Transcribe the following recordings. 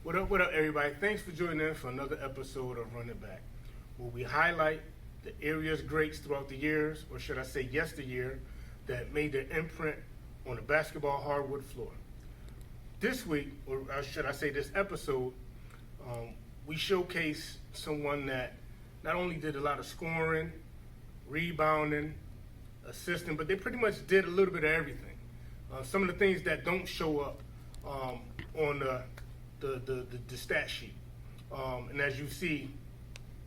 What up, everybody? Thanks for joining in for another episode of Run It Back, where we highlight the area's greats throughout the years, or should I say yesteryear, that made their imprint on the basketball hardwood floor. This week, or should I say this episode, we showcase someone that not only did a lot of scoring, rebounding, assisting, but they pretty much did a little bit of everything. Some of the things that don't show up on the stat sheet. And as you see,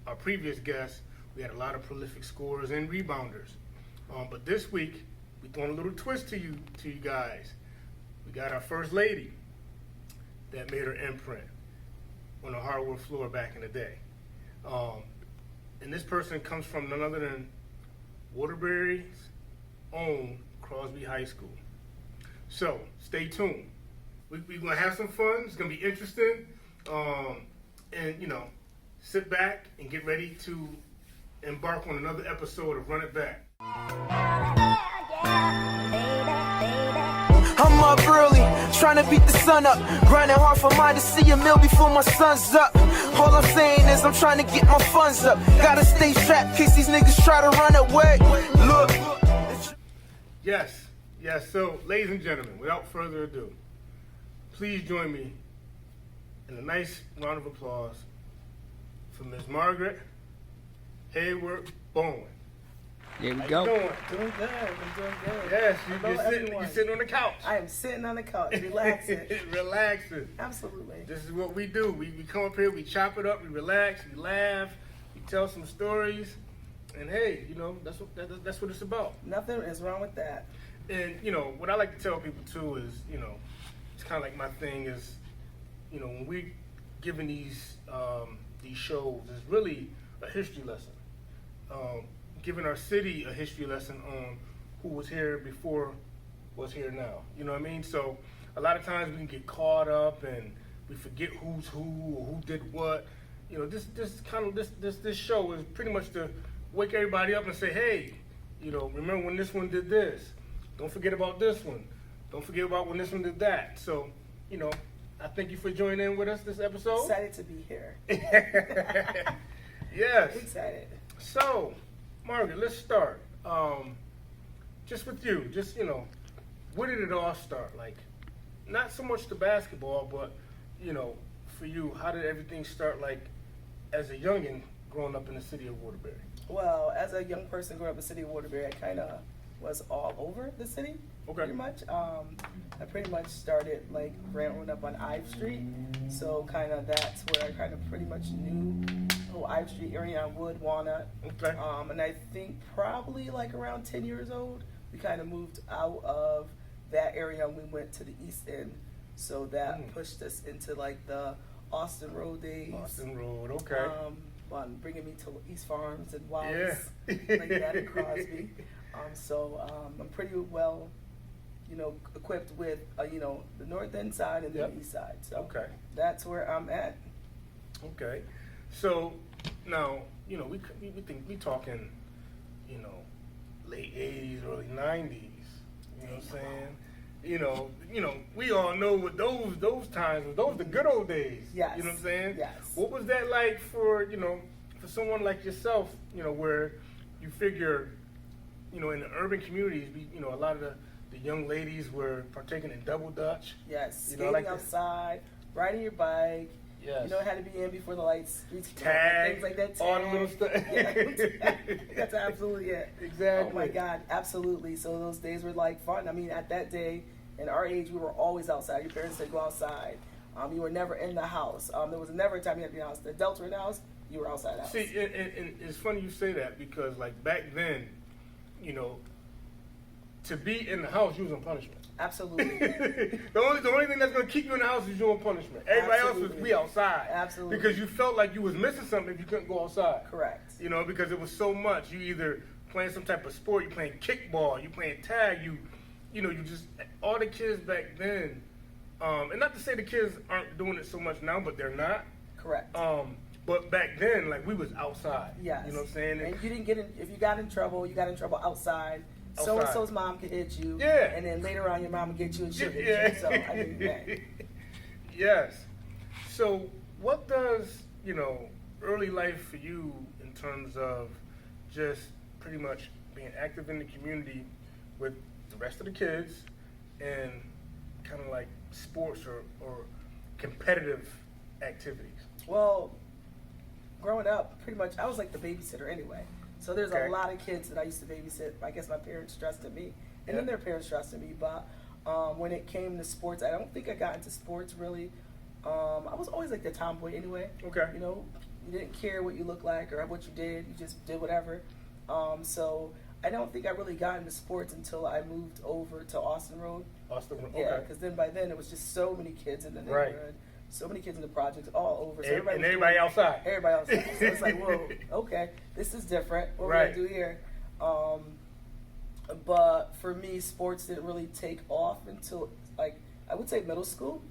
our previous guests, we had a lot of prolific scorers and rebounders. But this week, we're throwing a little twist to you guys. We got our first lady that made her imprint on the hardwood floor back in the day. And this person comes from none other than Waterbury's own Crosby High School. So stay tuned. We're going to have some fun. It's going to be interesting. And, sit back and get ready to embark on another episode of Run It Back. I'm up early, trying to beat the sun up. Grinding hard for mine to see a meal before my sun's up. All I'm saying is I'm trying to get my funds up. Gotta stay strapped in case these niggas try to run away. Look. Yes. So, ladies and gentlemen, without further ado, please join me in a nice round of applause for Ms. Margret Bowen. There we How go. you doing? Doing good. I'm doing good. Yes, Hello, you're sitting on the couch. I am sitting on the couch, relaxing. Relaxing. Absolutely. This is what we do. We come up here, we chop it up, we relax, we laugh, we tell some stories, and hey, that's what it's about. Nothing is wrong with that. And what I like to tell people too is, it's kind of like my thing is, when we giving these shows, it's really a history lesson. Giving our city a history lesson on who was here before was here now. You know what I mean? So a lot of times we can get caught up and we forget who's who or who did what. This show is pretty much to wake everybody up and say, hey, remember when this one did this? Don't forget about this one. Don't forget about when this one did that. So, I thank you for joining in with us this episode. Excited to be here. Yes. Excited. So, Margaret, let's start. Just with you, where did it all start? Like, not so much the basketball, but, for you, how did everything start, like, as a youngin' growing up in the city of Waterbury? Well, as a young person growing up in the city of Waterbury, I kind of was all over the city, pretty much. I pretty much started, like, growing up on Ive Street, so kind of that's where I kind of pretty much knew the whole Ive Street area on Wood, Walnut. Okay. And I think probably, like, around 10 years old, we kind of moved out of that area and we went to the East End, so that pushed us into, like, the Austin Road days. Austin Road, okay. Bringing me to East Farms and Wallace, like that in Crosby. I'm pretty well, equipped with, the north end side and the east side. So Okay. that's where I'm at. Okay. So now, we talking, late 80s, early 90s. You know what I'm saying? We all know what those times were. Those the good old days. Yes. You know what I'm saying? Yes. What was that like for someone like yourself, where you figure, in the urban communities, a lot of the young ladies were partaking in double dutch. Yes. Skating Skating outside, riding your bike. Yes. How to be in before the lights. Tag, things like that. all the little stuff. Yeah, that's absolutely it. Exactly. Oh my God, absolutely. So those days were like fun. I mean, at that day, in our age, we were always outside. Your parents said go outside. You were never in the house. There was never a time you had to be in the house. The adults were in the house. You were outside the house. See, and it's funny you say that because, like, back then, to be in the house, you was on punishment. Absolutely. the only thing that's gonna keep you in the house is you on punishment. Everybody else was we outside. Absolutely. Because you felt like you was missing something if you couldn't go outside. Correct. Because it was so much. You either playing some type of sport, you playing kickball, you playing tag, you just all the kids back then. And not to say the kids aren't doing it so much now, but they're not. Correct. But back then, like, we was outside. Yes. You know what I'm saying? And you didn't get in, if you got in trouble, you got in trouble outside. So-and-so's mom could hit you. Yeah. And then later on, your mom would get you and she'll hit Yeah. you. So, I mean, yeah. Yes. So what does, early life for you in terms of just pretty much being active in the community with the rest of the kids and kind of like sports or competitive activities? Well, growing up, pretty much I was like the babysitter anyway. So there's a lot of kids that I used to babysit. I guess my parents trusted me, and then their parents trusted me. But when it came to sports, I don't think I got into sports really. I was always like the tomboy anyway. Okay. You didn't care what you looked like or what you did. You just did whatever. So I don't think I really got into sports until I moved over to Austin Road. Austin Road, Yeah, because then by then it was just so many kids in the neighborhood. So many kids in the projects all over. So everybody outside. Everybody outside. So it's like, whoa, okay, this is different. What we're going to do here? But for me, sports didn't really take off until, like, I would say middle school.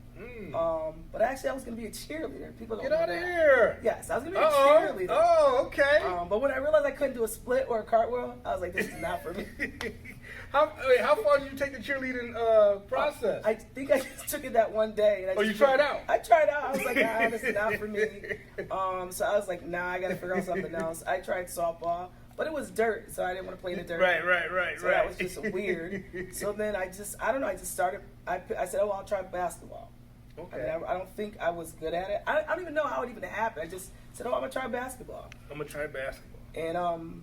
But actually, I was going to be a cheerleader. People don't Get know out of that. here. Yes, I was going to be a cheerleader. Oh, okay. But when I realized I couldn't do a split or a cartwheel, I was like, this is not for me. How far did you take the cheerleading process? I think I just took it that one day. And you tried out? I tried out. I was like, nah, this is not for me. So I was like, nah, I got to figure out something else. I tried softball, but it was dirt, so I didn't want to play in the dirt. Right. So that was just weird. So then I just started, I said, oh, I'll try basketball. Okay. I don't think I was good at it. I don't even know how it even happened. I just said, oh, I'm going to try basketball. And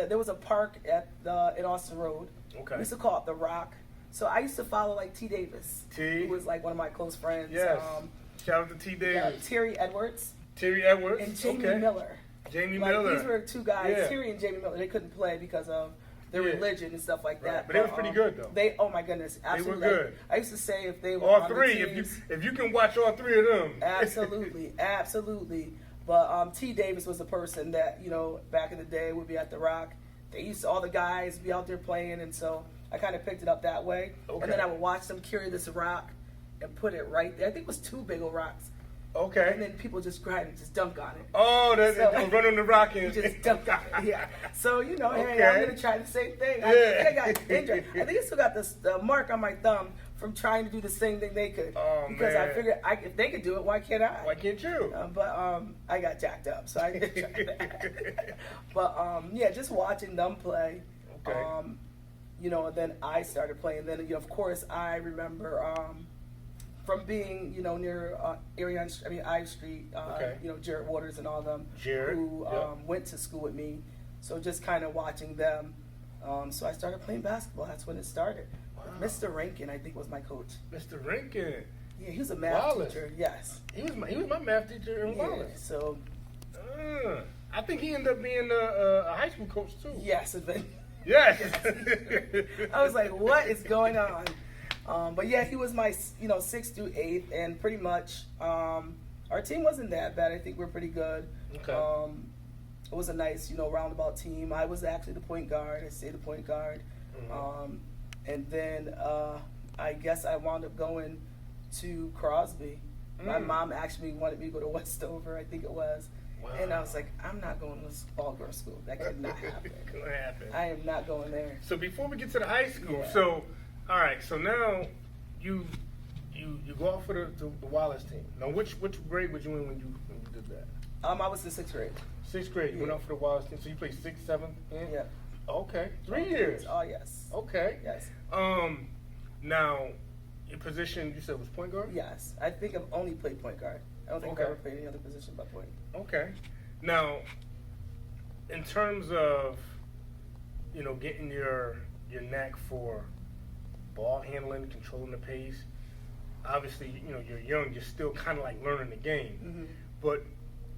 there was a park in Austin Road. Okay. We used to call it The Rock. So I used to follow like T. Davis, who was like one of my close friends. Yes. Shout out to T. Davis. Terry Edwards. And Jamie Miller. Miller. These were two guys, Terry and Jamie Miller. They couldn't play because of their religion and stuff like that. But they was pretty good though. Oh my goodness, absolutely. They were good. I used to say if they were all on three, the teams, if you can watch all three of them. Absolutely. But T. Davis was the person that, back in the day would be at The Rock. They used to, all the guys be out there playing, and so I kind of picked it up that way. Okay. And then I would watch them carry this rock and put it right there. I think it was 2 big old rocks. Okay. And then people just grab it and just dunk on it. Oh, they run on the rock and just dunk on it. Yeah. So, hey, Okay. I'm going to try the same thing. I think I got injured. I think I still got the mark on my thumb from trying to do the same thing they could. Oh, because man. I figured if they could do it, why can't I? Why can't you? But I got jacked up, so I didn't try that. But just watching them play. Okay. And then I started playing. Then of course I remember from being near Ive Street. Jared Waters and all them who went to school with me. So just kind of watching them. So I started playing basketball. That's when it started. Wow. Mr. Rankin, I think, was my coach. Mr. Rankin. Yeah, he was a math teacher. Yes. He was my math teacher in Wallace. So. I think he ended up being a high school coach too. Yes, then. Yes. I was like, what is going on? But yeah, he was my 6th through 8th, and pretty much our team wasn't that bad. I think we're pretty good. Okay. It was a nice roundabout team. I was actually the point guard. I stayed the point guard. Mm-hmm. And then I guess I wound up going to Crosby. My mom actually wanted me to go to Westover, I think it was. Wow. And I was like, I'm not going to all-girls school. That could not happen. Couldn't happen. I am not going there. So before we get to the high school, Yeah. so all right, so now you go off for the Wallace team. Now, which grade was you in when you did that? I was in 6th grade. 6th grade. You went off for the Wallace team. So you played 6th, 7th, and Yeah. Okay, 3 years. Oh yes. Okay. Yes. Now, your position you said was point guard. Yes. I think I've only played point guard. I don't think I've ever played any other position but point. Okay. Now, in terms of getting your knack for ball handling, controlling the pace, obviously you're young, you're still kind of like learning the game. Mm-hmm. But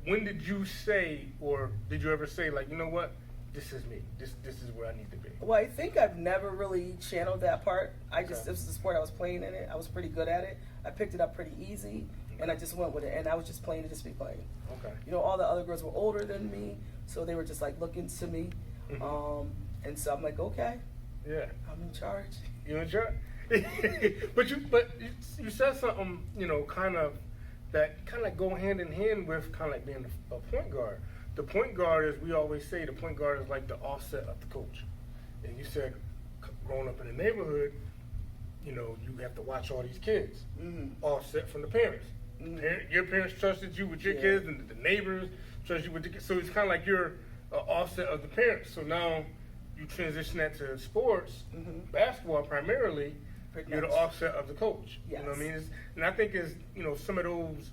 when did you say, or did you ever say, like, you know what, this is me. This is where I need to be. Well, I think I've never really channeled that part. This was the sport I was playing in it. I was pretty good at it. I picked it up pretty easy, and I just went with it. And I was just playing to just be playing. Okay. All the other girls were older than me, so they were just like looking to me. Mm-hmm. And so I'm like, okay, Yeah. I'm in charge. You in charge? but you said something, kind of like go hand in hand with kind of like being a point guard. The point guard is, we always say, the point guard is like the offset of the coach. And you said, growing up in the neighborhood, you have to watch all these kids, offset from the parents. Your parents trusted you with your kids, and the neighbors trusted you with the kids. So it's kind of like you're an offset of the parents. So now you transition that to sports, basketball primarily. You're the offset of the coach. Yes. You know what I mean? And I think it's, some of those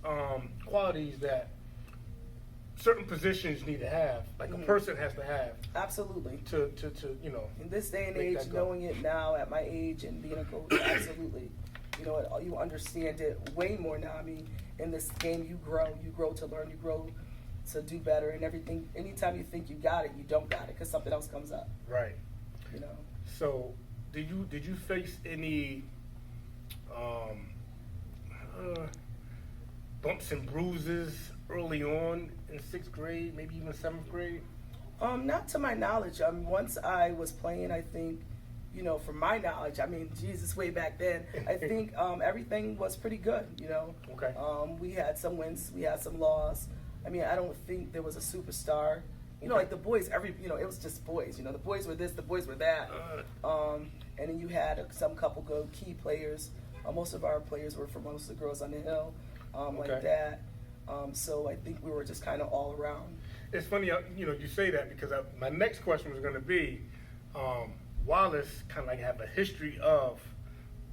qualities that certain positions need to have, like a person has to have. Absolutely. To in this day and age, knowing it now at my age and being a coach, absolutely. You understand it way more now. I mean, in this game, you grow to learn, you grow to do better, and everything. Anytime you think you got it, you don't got it because something else comes up. Right. So, did you face any bumps and bruises early on in 6th grade, maybe even 7th grade? Not to my knowledge. Once I was playing, I think, from my knowledge, I mean, Jesus, way back then, I think everything was pretty good, Okay. We had some wins, we had some losses. I mean, I don't think there was a superstar. Like the boys, it was just boys. The boys were this, the boys were that. And then you had some couple good key players. Most of our players were from most of the girls on the hill, like that. So I think we were just kind of all around. It's funny, you say that because my next question was going to be, Wallace kind of like have a history of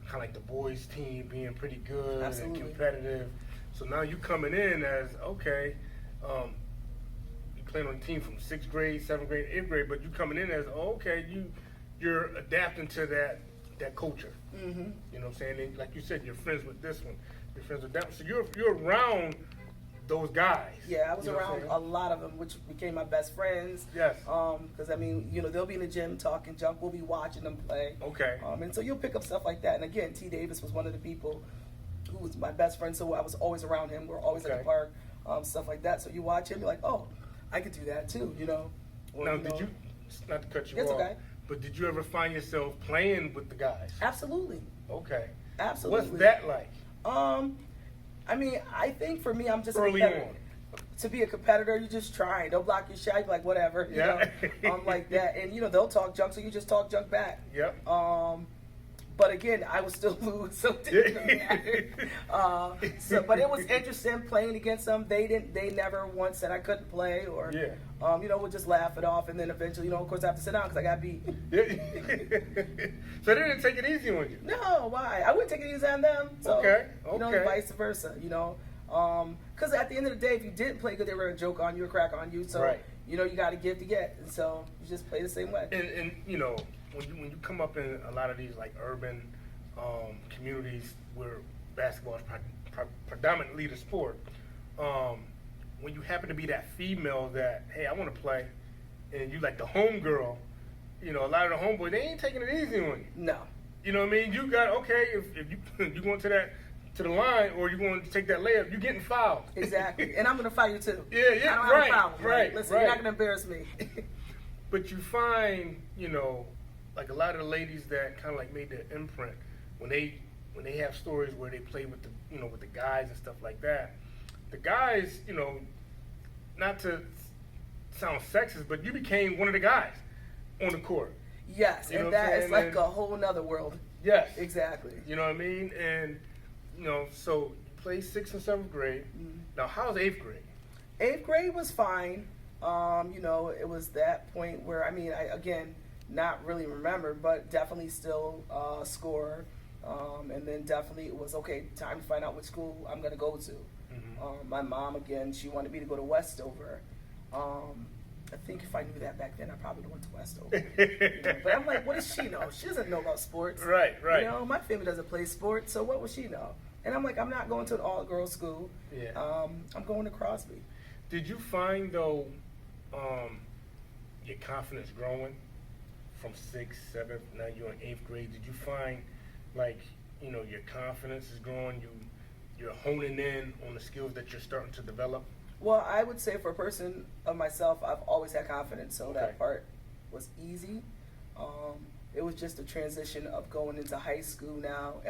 kind of like the boys team being pretty good Absolutely. And competitive. So now you coming in as, okay, you playing on a team from 6th grade, 7th grade, 8th grade, but you coming in as, you're adapting to that culture. Mm-hmm. You know what I'm saying? And like you said, you're friends with this one, you're friends with that one. So you're around those guys. Yeah, I was around a lot of them, which became my best friends. Yes. Because I mean, they'll be in the gym talking junk. We'll be watching them play. Okay. And so you'll pick up stuff like that. And again, T. Davis was one of the people who was my best friend, so I was always around him. We're always at the park, stuff like that. So you watch him, you're like, oh, I could do that too, Or, now, did you? Not to cut you off. It's okay. But did you ever find yourself playing with the guys? Absolutely. Okay. Absolutely. What's that like? I mean, I think for me, I'm just early a competitor. on. To be a competitor, you just try. Don't block your shot. You be like, whatever. Like that. And, they'll talk junk, so you just talk junk back. Yep. But again, I would still lose, so it didn't matter. But it was interesting playing against them. They never once said I couldn't play, or we'll just laugh it off, and then eventually, of course, I have to sit down because I got beat. So they didn't take it easy on you. No, why? I wouldn't take it easy on them. So, okay. Vice versa. Because at the end of the day, if you didn't play good, they were a joke on you, a crack on you. So you got to give to get, and so you just play the same way. And when you come up in a lot of these like urban communities where basketball is predominantly the sport, when you happen to be that female that, hey, I want to play, and you like the home girl, a lot of the homeboys, they ain't taking it easy on you. No. You know what I mean? You got, if you going to the line, or you want to take that layup, you're getting fouled. Exactly. And I'm going to foul you too. Yeah, I don't have a problem. Right. Listen, you're not going to embarrass me. But you find, like a lot of the ladies that kind of like made their imprint when they have stories where they play with the with the guys and stuff like that. The guys, not to sound sexist, but you became one of the guys on the court. Yes, and that is like a whole nother world. Yes, exactly. You know what I mean? And so you played 6th and 7th grade. Mm-hmm. Now, how's 8th grade? 8th grade was fine. It was that point where, I mean, again, not really remember, but definitely still score. And then definitely it was, okay, time to find out which school I'm going to go to. Mm-hmm. My mom, again, she wanted me to go to Westover. I think if I knew that back then, I probably would have went to Westover. But I'm like, what does she know? She doesn't know about sports. Right. My family doesn't play sports, so what would she know? And I'm like, I'm not going to an all-girls school. Yeah. I'm going to Crosby. Did you find, though, your confidence growing from 6th, 7th, now you're in 8th grade? Did you find, like, your confidence is growing, you're honing in on the skills that you're starting to develop? Well, I would say for a person of myself, I've always had confidence, so that part was easy. It was just a transition of going into high school now.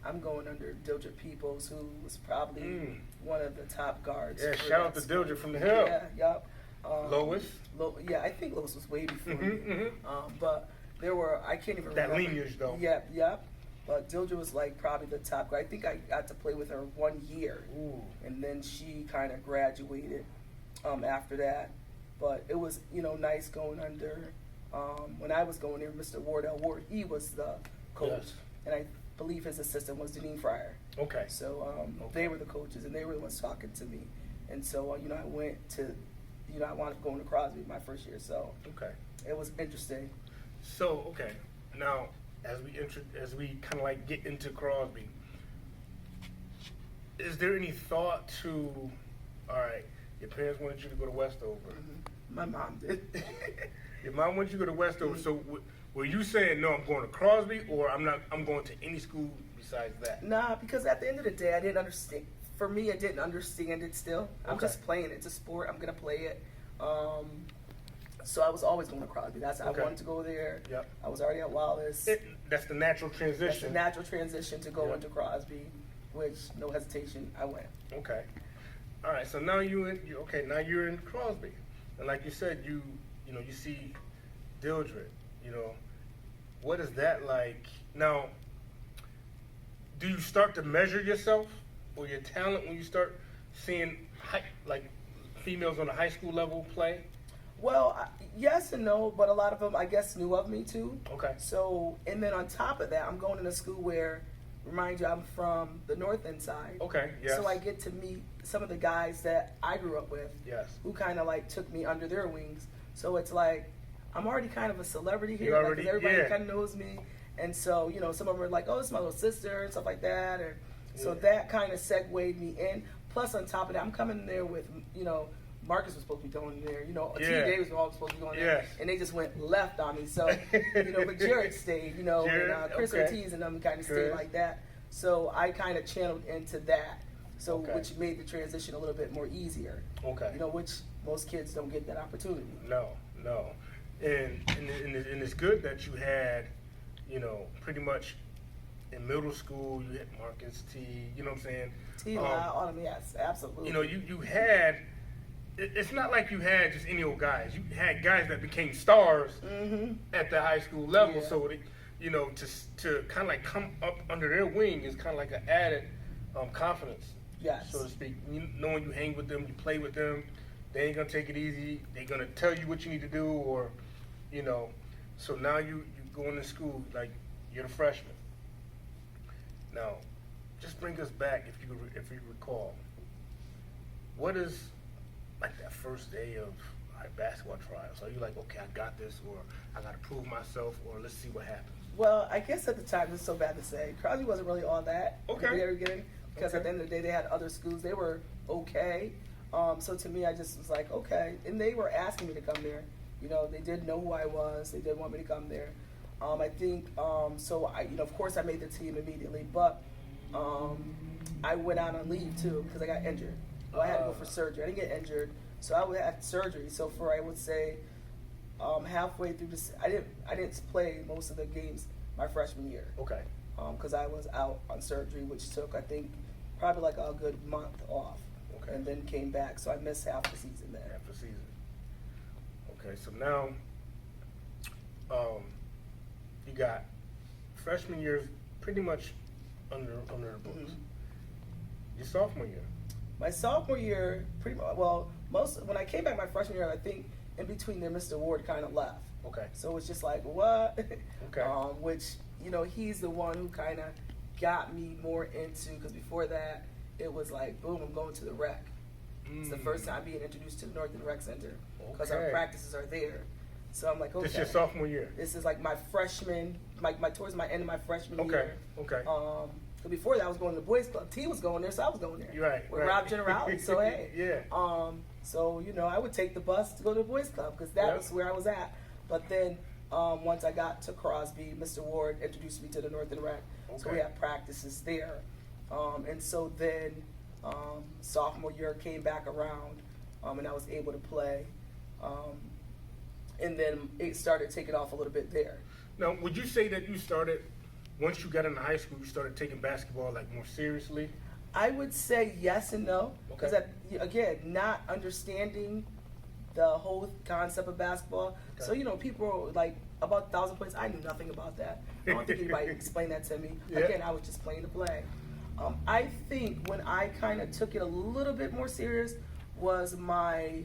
I'm going under Dildred Peoples, who was probably one of the top guards. Yeah, shout out to Dildred from the Hill. Yeah, yep. Lois? I think Lois was way before me. But there were, I can't even remember. That lineage, though. Yep. But Dildra was like probably the top girl. I think I got to play with her 1 year. Ooh. And then she kind of graduated after that. But it was, nice going under. When I was going there, Mr. Wardell Ward, he was the coach. Yes. And I believe his assistant was Deneen Fryer. Okay. So they were the coaches, and they were the ones talking to me. And so, I went to, I wound up going to Crosby my first year. So Okay. it was interesting. So, okay. Now, as we kind of like get into Crosby, is there any thought to, all right, your parents wanted you to go to Westover. Mm-hmm. My mom did. Your mom wanted you to go to Westover. Mm-hmm. So were you saying, no, I'm going to Crosby, or I'm going to any school besides that? Nah, because at the end of the day, I didn't understand. For me, I didn't understand it still. I'm just playing it. It's a sport. I'm going to play it. So I was always going to Crosby. I wanted to go there. Yep. I was already at Wallace. That's the natural transition. That's the natural transition to go into Crosby, which, no hesitation, I went. Okay. All right. So now you're in Crosby, and like you said, you see Dildred. What is that like? Now, do you start to measure yourself or your talent when you start seeing females on the high school level play? Well, yes and no, but a lot of them, I guess, knew of me too. Okay. So, and then on top of that, I'm going to a school where, remind you, I'm from the North End side. Okay, yes. So I get to meet some of the guys that I grew up with. Yes. Who kind of like took me under their wings. So it's like, I'm already kind of a celebrity here. Already, 'cause everybody kind of knows me. And so, some of them are like, oh, this is my little sister and stuff like that. And so that kind of segued me in. Plus, on top of that, I'm coming there with, Marcus was supposed to be going there. T. Davis was all supposed to be going there. Yes. And they just went left on me. So, but Jared stayed, Jared, and Chris Ortiz and them kind of stayed like that. So I kind of channeled into that. So, which made the transition a little bit more easier. Okay. Which most kids don't get that opportunity. No. And it's good that you had, pretty much in middle school, you had Marcus T, you know what I'm saying? All of them, yes, absolutely. You had, it's not like you had just any old guys. You had guys that became stars at the high school level. Yeah. So, to kind of like come up under their wing is kind of like an added confidence, so to speak. Knowing you hang with them, you play with them, they ain't going to take it easy. They're going to tell you what you need to do, or, so now you go into school, like you're a freshman. Now, just bring us back, if you recall, what is like that first day of basketball trials? Are you like, okay, I got this, or I got to prove myself, or let's see what happens? Well, I guess at the time, it's so bad to say, Crosby wasn't really all that at the very beginning, because at the end of the day, they had other schools. They were okay. So to me, I just was like, okay. And they were asking me to come there. They did know who I was. They did want me to come there. I think, so I, of course I made the team immediately, but I went out on leave too because I got injured. Well, I had to go for surgery. I didn't get injured, so I had surgery. So for, I would say, halfway through this, I didn't play most of the games my freshman year. Okay. Because I was out on surgery, which took, I think, probably like a good month off. Okay. And then came back, so I missed half the season there. Half the season. Okay, so now, you got freshman year pretty much under the books. Your sophomore year. My sophomore year, pretty much, when I came back my freshman year, I think in between there, Mr. Ward kind of left. Okay. So it's just like, what? Okay. Which, he's the one who kind of got me more into, because before that, it was like, boom, I'm going to the rec. It's the first time being introduced to the North End Rec Center, because our practices are there. So I'm like, okay. This is your sophomore year? This is like my freshman, towards my end of my freshman year. Okay. But before that, I was going to the boys club. T was going there, so I was going there. Right. With Rob Generali. So hey. Yeah. So I would take the bus to go to the boys club because that was where I was at. But then once I got to Crosby, Mr. Ward introduced me to the North End Rec. Okay. So we had practices there. And so then sophomore year came back around, and I was able to play. And then it started taking off a little bit there. Now, would you say that you started, once you got into high school, you started taking basketball like more seriously? I would say yes and no, because again, not understanding the whole concept of basketball. Okay. So people like about 1,000 points. I knew nothing about that. I don't think anybody explained that to me. Yeah. Again, I was just playing the play. I think when I kind of took it a little bit more serious was I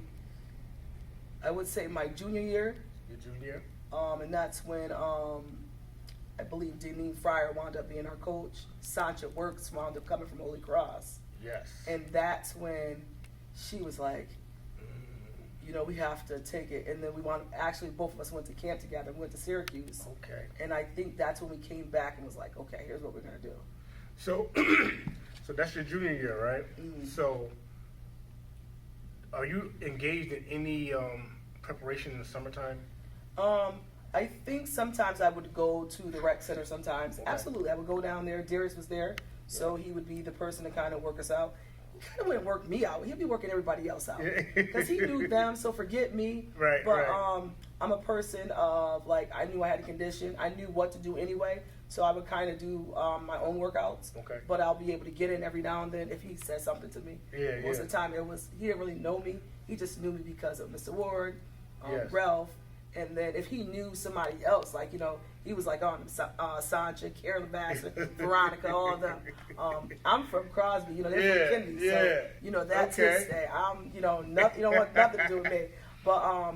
would say my junior year. Your junior? And that's when I believe Deneen Fryer wound up being our coach. Sancha Works wound up coming from Holy Cross. Yes. And that's when she was like, you know, we have to take it. And then actually both of us went to camp together. We went to Syracuse. Okay. And I think that's when we came back and was like, okay, here's what we're going to do. So, so that's your junior year, right? Mm-hmm. So, are you engaged in any preparation in the summertime? I think sometimes I would go to the rec center sometimes. Okay. Absolutely. I would go down there. Darius was there, so he would be the person to kind of work us out. He kind of wouldn't work me out. He'd be working everybody else out. Because he knew them, so forget me. Right, but right. I'm a person of, like, I knew I had a condition. I knew what to do anyway, so I would kind of do my own workouts. Okay. But I'll be able to get in every now and then if he says something to me. Yeah, Most of the time, he didn't really know me. He just knew me because of Mr. Ward, Yes. Ralph. And then if he knew somebody else, like, you know, he was like on Sancha, Carolyn Bassett, Veronica, all of them. I'm from Crosby, you know, they're from Kennedy. So, you know, that's his day. I'm, you know, nothing, you don't want nothing to do with me. But,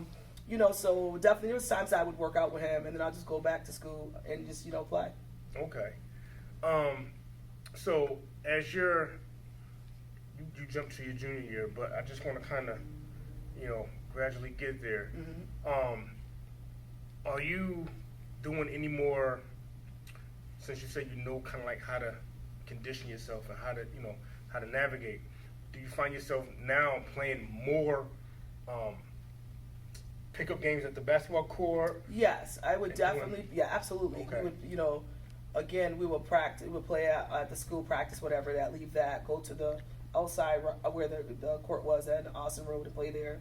you know, so definitely there was times I would work out with him and then I'll just go back to school and just, you know, play. Okay. So as you jump to your junior year, but I just want to kind of, you know, gradually get there. Mm-hmm. Are you doing any more, since you said you know kind of like how to condition yourself and how to, you know, how to navigate, do you find yourself now playing more pickup games at the basketball court? Yes, I would definitely, yeah, absolutely. Okay. We would, you know, again, we would practice, we would play at the school practice, whatever that, leave that, go to the outside where the court was at Austin Road to play there.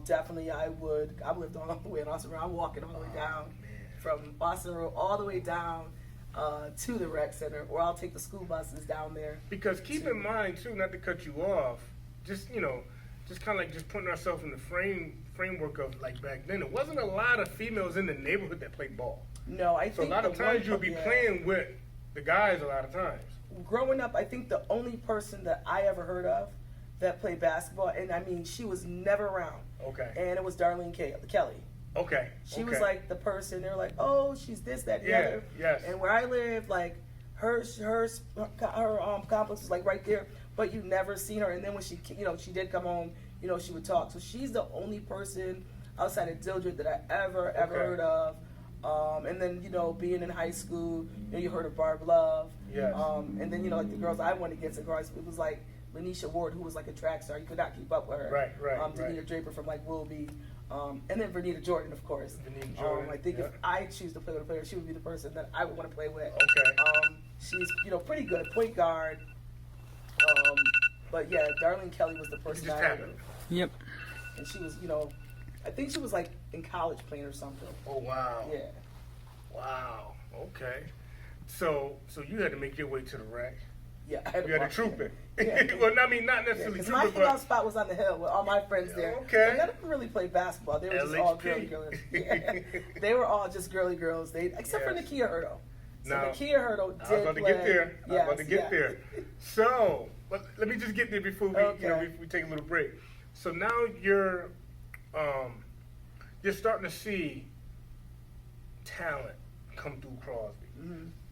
Definitely I lived all the way in Austin Road. I'm walking all the way down from Austin Road all the way down to the rec center, or I'll take the school buses down there. Because keep in mind too, not to cut you off, just, you know, just kind of like just putting ourselves in the framework of like back then, there wasn't a lot of females in the neighborhood that played ball. No, I So think a lot of times you'll be playing with the guys a lot of times. Growing up, I think the only person that I ever heard of that played basketball, and I mean, she was never around. Okay. And it was Darlene Kelly. Okay. She was like the person, they're like, oh, she's this, that, and the other. Yes. And where I lived, like, her complex was like right there, but you never seen her. And then when she, you know, she did come home, you know, she would talk. So she's the only person outside of Dildred that I ever heard of. And then, you know, being in high school, you know, you heard of Barb Love. Yes. And then, you know, like the girls I went against, it was like Lanisha Ward, who was like a track star. You could not keep up with her. Right. Danita Draper from like Willoughby. And then Vernita Jordan, of course. Vernita Jordan, I think if I choose to play with a player, she would be the person that I would want to play with. Okay. She's, you know, pretty good, point guard. But yeah, Darlene Kelly was the person I heard of. Yep. And she was, you know, I think she was like in college playing or something. Oh wow. Yeah. Wow. Okay. So you had to make your way to the rec. Yeah, I had You had to walk troop there. it. Yeah. Well, I mean, not necessarily Because troop my it, hangout but spot was on the hill with all my friends there. Okay. They never really played basketball. They were just all LHP. girly girls. Yeah. They were all just girly girls. Except for Yes. Nakia Hurdo. So Now, Nakia Hurdo did I was about to get there. I was about to get yes. there. So, but let me just get there before we, you know, Okay. we take a little break. So now you're starting to see talent come through Crosby,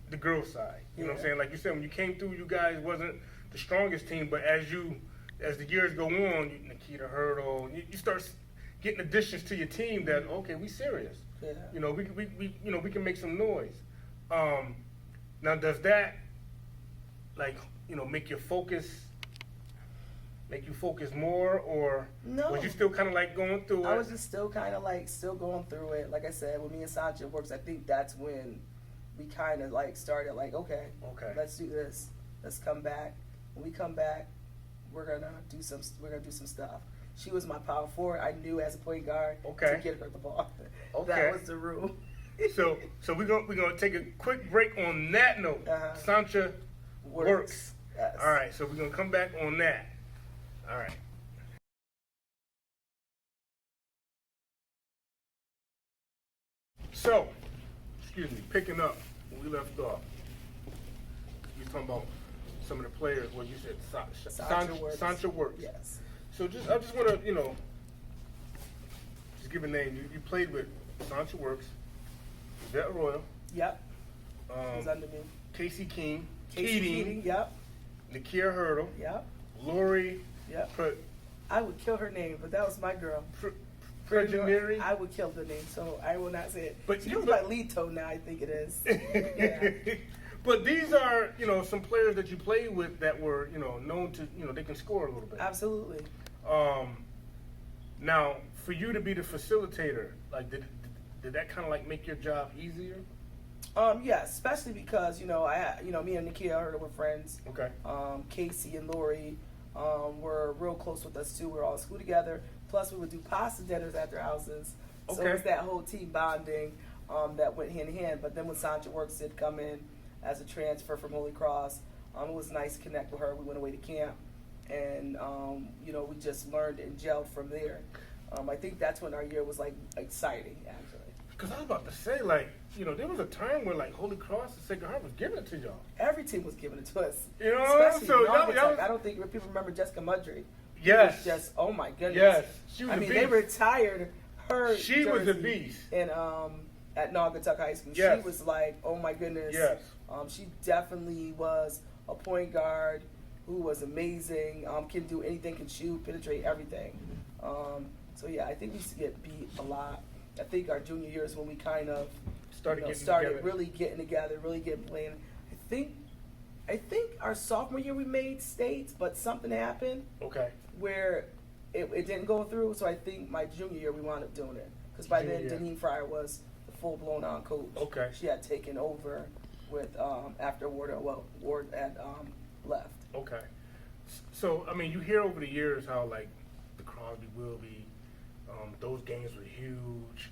the girls' side. You know what I'm Yeah. saying? Like you said, when you came through, you guys wasn't the strongest team, but as the years go on, Nikita Hurdle, you start getting additions to your team that okay, we serious. Yeah. You know, we can make some noise. Now, does that, like, you know, make you focus more, or No. was you still kind of like going through it? I was just still kind of like still going through it. Like I said, when me and Sancha works, I think that's when we kind of like started like, okay, let's do this. Let's come back. When we come back, we're gonna do some stuff. She was my power forward. I knew as a point guard to get her the ball. Okay. That was the rule. So we're gonna take a quick break on that note. Sancha works. Yes. All right. So we're gonna come back on that. All right. So, excuse me, picking up when we left off. You talking about some of the players? What you said, Sancha Works. Yes. So I just want to, just give a name. You played with Sancha Works, Yvette Royal. Yep. Who's under me? Casey Keating. Yep. Nakia Hurdle. Yep. Lori. Yep. I would kill her name, but that was my girl. Prejimiri. I would kill the name, so I will not say it. But she goes by Lito now, I think it is. Yeah. But these are, some players that you played with that were, known to, they can score a little bit. Absolutely. Now, for you to be the facilitator, like, did that kind of like make your job easier? Yeah, especially because me and Nakia were friends. Okay. Casey and Lori were real close with us too. We were all in school together. Plus, we would do pasta dinners at their houses. So Okay. it was that whole team bonding that went hand in hand. But then when Sancha Works did come in as a transfer from Holy Cross, it was nice to connect with her. We went away to camp, and we just learned and gelled from there. I think that's when our year was like exciting, actually. Because I was about to say, like, there was a time where like Holy Cross and Sacred Heart was giving it to y'all. Every team was giving it to us. So Especially y'all was, I don't think people remember Jessica Mudry. Yes. It was just, oh my goodness. Yes. She was a they beast. retired her She was a jersey beast. in, at Naugatuck High School. Yes. She was like, oh my goodness. Yes. She definitely was a point guard who was amazing. Can do anything, can shoot, penetrate everything. So yeah, I think we used to get beat a lot. I think our junior year is when we kind of started really getting together, really getting playing. I think our sophomore year we made states, but something happened. Okay. Where it didn't go through. So I think my junior year we wound up doing it because by then Deneen Fryer was the full blown on coach. Okay. She had taken over with after Ward had left. Okay. So I mean, you hear over the years how like the Crosby Wilby. Those games were huge.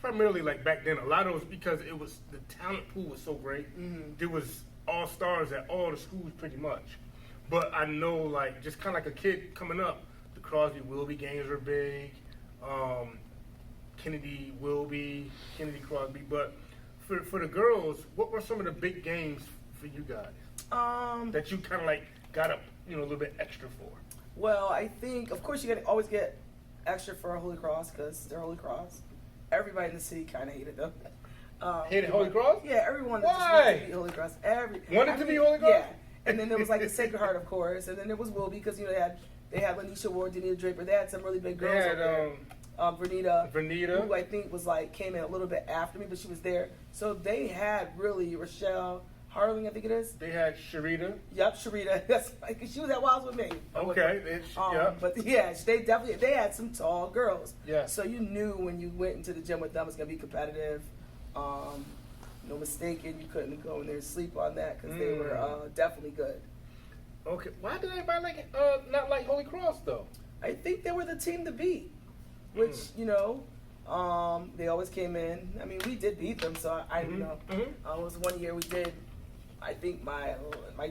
Primarily, like back then, a lot of it was because it was the talent pool was so great. Mm-hmm. There was all stars at all the schools, pretty much. But I know, like, just kind of like a kid coming up, the Crosby Wilby games were big. Kennedy Wilby, Kennedy Crosby. But for the girls, what were some of the big games for you guys that you kind of like got up, a little bit extra for? Well, I think, of course, you always get extra for Holy Cross because they're Holy Cross. Everybody in the city kind of hated them. Hated Holy Cross? Yeah, everyone Why? just wanted to be Holy Cross. Wanted to be Holy Cross? Yeah. And then there was like the Sacred Heart, of course, and then there was Wilby because they had Lanisha Ward, Denita Draper. They had some really big girls. They had Vernita, who I think was came in a little bit after me, but she was there. So they had really Rochelle Harling, I think it is. They had Sharita. Yep, Sharita. That's she was at Wilds with me. Okay. But yeah, they had some tall girls. Yeah. So you knew when you went into the gym with them, it's gonna be competitive. No mistaken, you couldn't go in there and sleep on that because they were definitely good. Okay. Why did everybody not like Holy Cross though? I think they were the team to beat, which they always came in. I mean, we did beat them, so I don't know. It was one year we did. I think my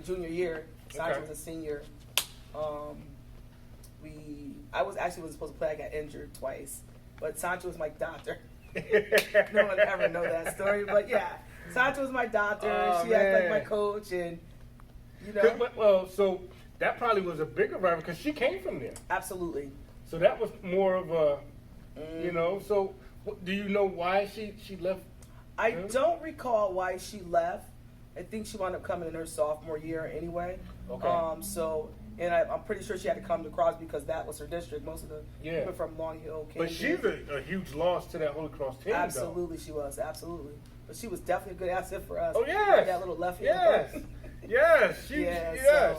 junior year, Sancha was a senior. I wasn't supposed to play. I got injured twice, but Sancha was my doctor. No one ever know that story, but yeah, Sancha was my doctor. She acted like my coach, and Well, so that probably was a bigger rival because she came from there. Absolutely. So that was more of a, So do you know why she left? I don't recall why she left. I think she wound up coming in her sophomore year anyway. Okay. And I'm pretty sure she had to come to Crosby because that was her district. Most of the people from Long Hill came. But she's a huge loss to that Holy Cross team. Absolutely, she was. Absolutely. But she was definitely a good asset for us. Oh, yes. That little left hand. Yes. Yes. So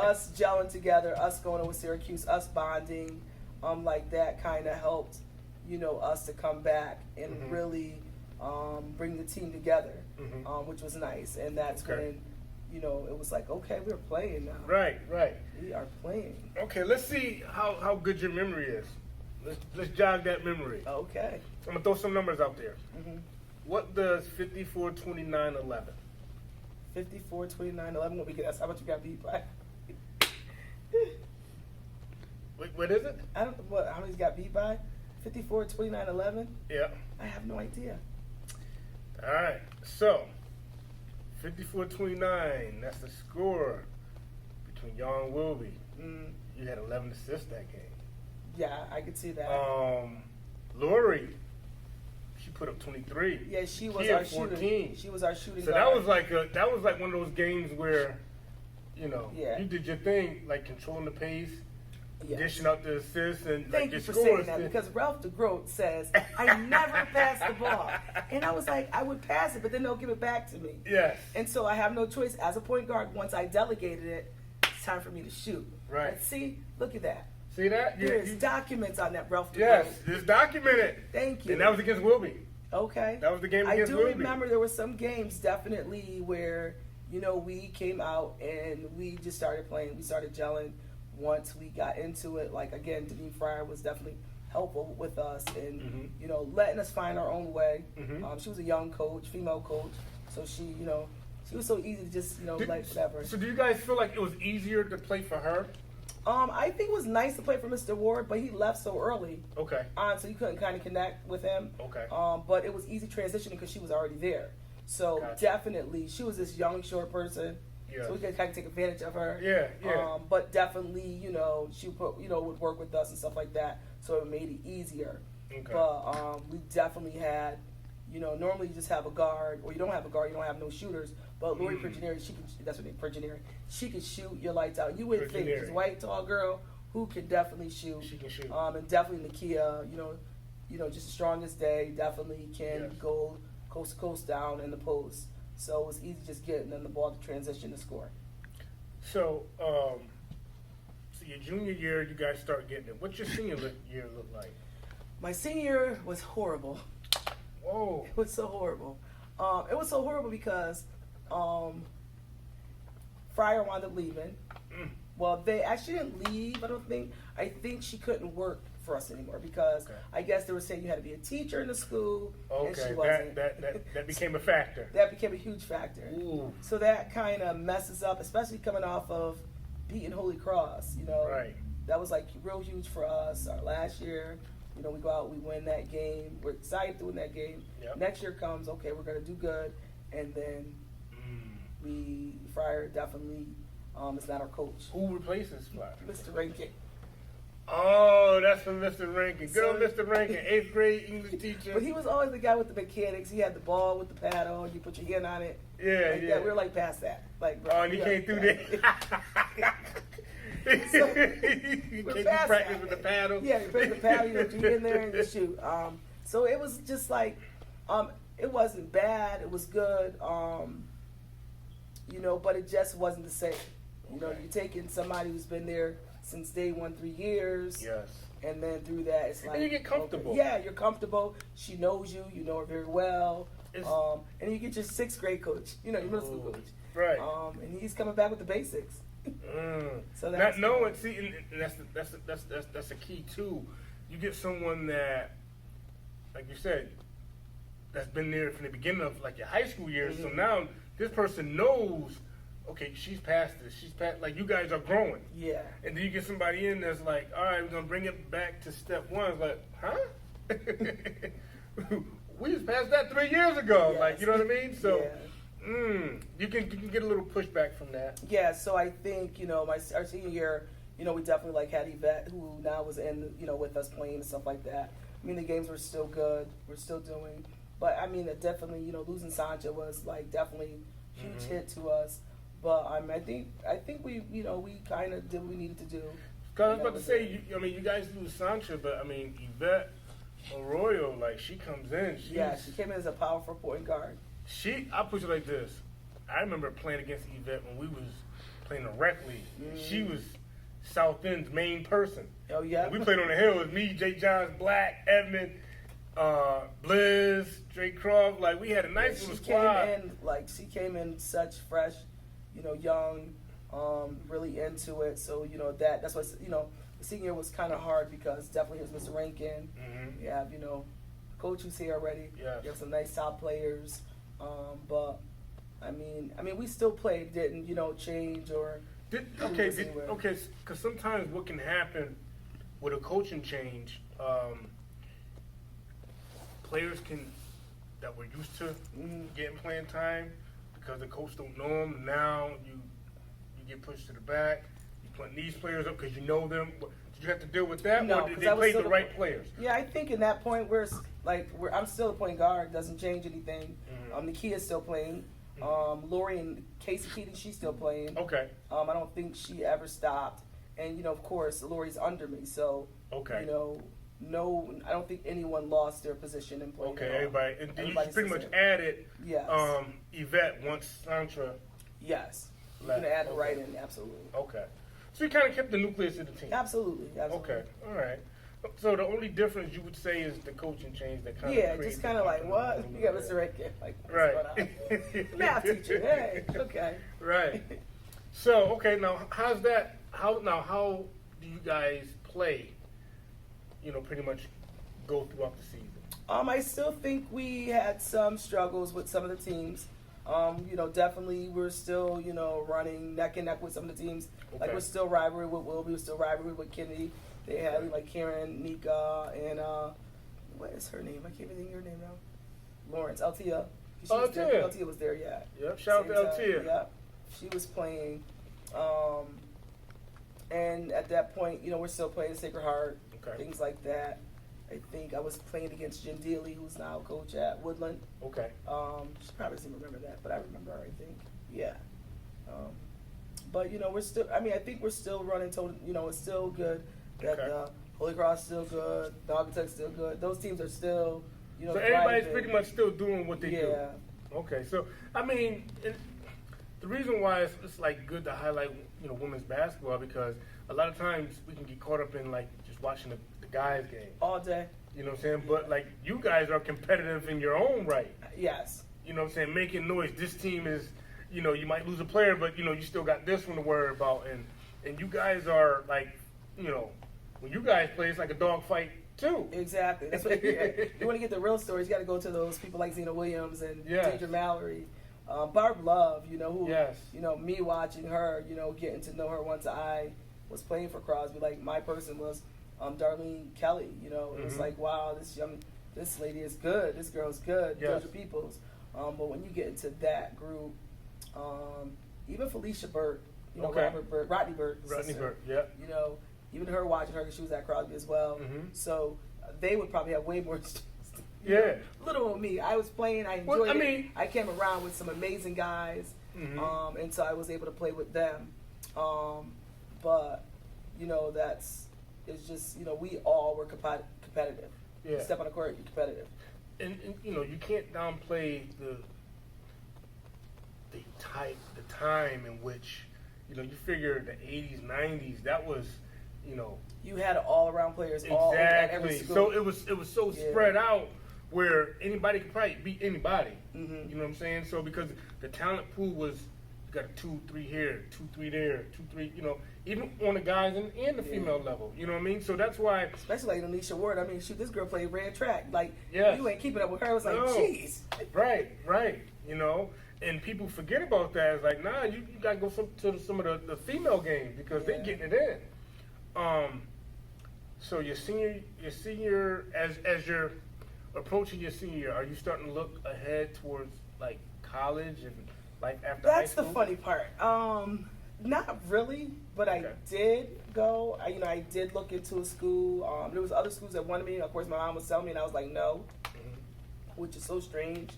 us gelling together, us going over Syracuse, us bonding, like that kind of helped, us to come back and really bring the team together, which was nice. And that's when, it was like, okay, we're playing now. Right. We are playing. Okay, let's see how good your memory is. Let's jog that memory. Okay. I'm gonna throw some numbers out there. What does 54, 29, 11? 54, 29, 11. What we get? How much you got beat by? What is it? I don't know how many got beat by. 54, 29, 11? Yeah. I have no idea. All right. So, 54-29. That's the score between y'all and Wilby. You had 11 assists that game. Yeah, I could see that. Lori, she put up 23. Yeah, she was Kia, our 14. shooting. She was our shooting So guard. that was like one of those games where, you Yeah. did your thing, like controlling the pace, Yes. dishing out the assists, and Thank like you your for scores. saying that, because Ralph DeGroat says, I never pass the ball. And I was like, I would pass it, but then they'll give it back to me. Yes. And so I have no choice as a point guard. Once I delegated it, it's time for me to shoot. Right. But see, look at that. See that? There's documents on that Ralph DeGroat. Yes, it's documented. Thank you. And that was against Wilby. Okay. That was the game I against do Wilby. remember there were some games definitely where, we came out and we just started playing. We started gelling once we got into it. Like, again, Denise Fryer was definitely helpful with us and, letting us find our own way. She was a young coach, female coach. So she, she was so easy to just, like whatever. So do you guys feel like it was easier to play for her? I think it was nice to play for Mr. Ward, but he left so early. Okay. So you couldn't kind of connect with him. Okay. But it was easy transitioning because she was already there. So Gotcha. definitely, she was this young, short person. Yeah. So we could kind of take advantage of her. Yeah. But definitely, she would work with us and stuff like that. So it made it easier. Okay. But we definitely had, normally you just have a guard, or you don't have a guard, you don't have no shooters. But Lori Pergineri, that's her name, Pergineri. She could shoot your lights out. You wouldn't think she's a white, tall girl who could definitely shoot. She can shoot. And definitely Nakia, just the strongest day, definitely can go coast to coast down in the post. So it was easy just getting them the ball to transition to score. So, so your junior year, you guys start getting it. What's your senior year look like? My senior year was horrible. Whoa. It was so horrible. It was so horrible because Fryer wound up leaving. Well, they actually didn't leave, I don't think. I think she couldn't work for us anymore because I guess they were saying you had to be a teacher in the school, and she wasn't. That became a factor. That became a huge factor. Ooh. So that kind of messes up, especially coming off of beating Holy Cross, Right. That was like real huge for us. Our last year, we go out, we win that game. We're excited to win that game. Yep. Next year comes, okay, we're going to do good. And then Fryer definitely is not our coach. Who replaces Fryer? Mr. Rankin. Oh, that's from Mr. Rankin. Girl, So- Mr. Rankin, 8th grade English teacher. But he was always the guy with the mechanics. He had the ball with the paddle. You put your hand on it. Yeah, like yeah. That. We were like past that. Like, bro, Oh, and he came through there. So, He we're came through past practice that. with the paddle. Yeah, you put the paddle, you get in there and you shoot. So it was just like, it wasn't bad. It was good. But it just wasn't the same. You're taking somebody who's been there since day one, 3 years. Yes. And then through that, it's like. And you get comfortable. Okay, yeah, you're comfortable. She knows you. You know her very well. And you get your 6th grade coach. Your middle school coach. Right. And he's coming back with the basics. So not knowing, see, and that's a key too. You get someone that, like you said, that's been there from the beginning of like your high school years. So now this person knows, okay, she's past this. She's past, like, you guys are growing. Yeah. And then you get somebody in that's like, all right, we're gonna bring it back to step one. It's like, huh? We just passed that 3 years ago. Yes. Like, you know what I mean? So. Yeah. You can get a little pushback from that. Yeah, so I think, our senior year, we definitely had Yvette, who now was in, with us playing and stuff like that. I mean, the games were still good. We're still doing. But, I mean, it definitely, losing Sancha was, definitely a huge hit to us. But, I think we, we kind of did what we needed to do. Because I was about to say, you guys lose Sancha, but, Yvette Arroyo, she comes in. She came in as a powerful point guard. I'll put it like this. I remember playing against Yvette when we was playing the rec league. She was South End's main person. Oh, yeah? And we played on the hill. It was me, Jay Johns, Black, Edmund, Blizz, Drake Croft. We had a nice little squad. She came in such fresh, young, really into it. So, that's why, the senior year was kind of hard because definitely here's Mr. Rankin. You have, coach who's here already. Yes. You have some nice top players. But I mean, we still played, didn't change or. Because sometimes what can happen with a coaching change, players that were used to getting playing time because the coach don't know them. Now you get pushed to the back. You put these players up because you know them. Did you have to deal with that, No, or did they play the right players? Yeah, I think in that point I'm still a point guard. Doesn't change anything. Nikia's still playing. Lori and Casey Keating, she's still playing. Okay. I don't think she ever stopped. And of course, Lori's under me, so okay. No, I don't think anyone lost their position in playing. Okay, everybody, and you pretty much added yes. Yvette once Santra. Yes, you can add it right in, absolutely. Okay, so you kind of kept the nucleus of the team. Absolutely. Okay, all right. So the only difference you would say is the coaching change that kind of just kind of like what you got Mr. Redkit, like right. Math teacher, hey, okay, right. So now how's that? How do you guys play? Pretty much go throughout the season. I still think we had some struggles with some of the teams. Definitely we're still, running neck and neck with some of the teams. Okay. Like we're still rivalry with Wilby, we're still rivalry with Kennedy. They had like Karen, Nika, and what is her name? I can't even think of her name now. Lawrence, Altia. Altia was there, yeah. Yep, shout out to Altia. Yep, she was playing. And at that point, we're still playing Sacred Heart, things like that. I think I was playing against Jen Dealey, who's now coach at Woodland. Okay. She probably doesn't remember that, but I remember her, I think. Yeah. But, we're still, I think we're still running total, it's still good. That Holy Cross is still good, Dogtech's still good. Those teams are still, so everybody's pretty much still doing what they do. Yeah. Okay, so, the reason why it's like good to highlight, women's basketball, because a lot of times we can get caught up in like just watching the guys' game all day. You know what I'm saying? But like you guys are competitive in your own right. Yes. You know what I'm saying? Making noise. This team is, you might lose a player, but you still got this one to worry about. And you guys are like, when you guys play, it's like a dog fight too. Exactly. That's what you want to get the real stories. You got to go to those people like Zena Williams and Deidre Mallory. Barb Love, who, me watching her, getting to know her once I was playing for Crosby. Like my person was Darlene Kelly. It was like, wow, this lady is good. This girl's good. Yes. Georgia Peoples. But when you get into that group, even Felicia Burt, Rodney Burt, yeah. Even her watching her because she was at Crosby as well. So they would probably have way more. Little on me. I was playing. I enjoyed it. I came around with some amazing guys, and so I was able to play with them. But it's just we all were competitive. Yeah. You step on the court, you're competitive. And you can't downplay the time in which you figure the 80s, 90s. That was you had all around players. Exactly. All at every school. So it was so spread out where anybody could probably beat anybody. You know what I'm saying? So because the talent pool was, you got a 2-3 here, 2-3 there, 2-3, even on the guys and the female level. You know what I mean? So that's why, especially like Anisha Ward. Shoot, this girl played red track. Like you ain't keeping up with her. It was like, jeez. Right. And people forget about that. It's like, nah, you got to go to some of the female games because they're getting it in. So your senior, as you're approaching your senior year, are you starting to look ahead towards like college and life after high school? That's the funny part. Not really, but I did go. I did look into a school. There was other schools that wanted me. Of course, my mom was telling me, and I was like, no, which is so strange.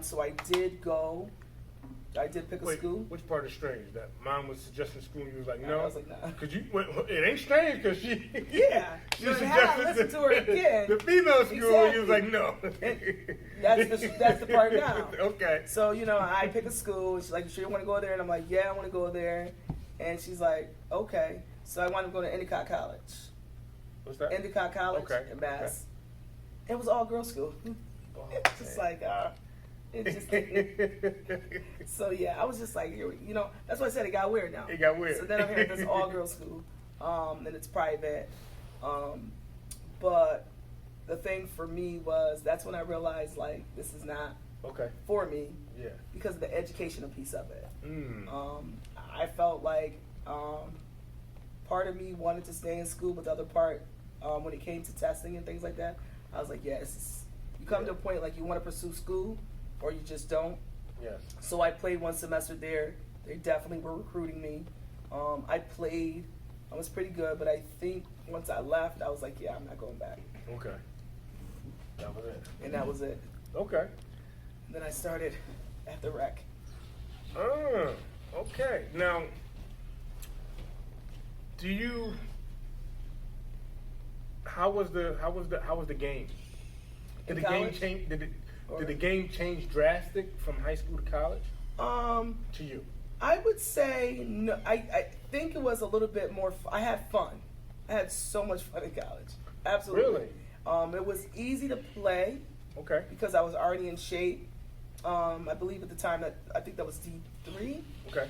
So I did go. I did pick a school. Which part is strange? That mom was suggesting school and you was like, no? I was like, no. Because it ain't strange because she... Yeah. she had I listened to her again. The female school, you was like, no. That's the part now. Okay. So, I pick a school. She's like, you sure you want to go there? And I'm like, yeah, I want to go there. And she's like, okay. So I wanted to go to Endicott College. What's that? Endicott College in Mass. It was all girls school. It's just like... It just so I was just like, that's why I said it got weird now. It got weird. So then I'm hearing this all girls school, and it's private. But the thing for me was that's when I realized like this is not for me. Yeah. Because of the educational piece of it. I felt like part of me wanted to stay in school, but the other part, when it came to testing and things like that, I was like, you come to a point like you want to pursue school, or you just don't. Yes. So I played one semester there. They definitely were recruiting me. I played. I was pretty good, but I think once I left, I was like, yeah, I'm not going back. Okay. That was it. And that was it. Okay. And then I started at the rec. Okay. Now, how was the game? Did the game change? Did the game change drastic from high school to college? To you? I would say no. I think it was a little bit more. I had fun. I had so much fun in college. Absolutely. Really? It was easy to play. Okay. Because I was already in shape. I believe at the time I think that was D3. Okay.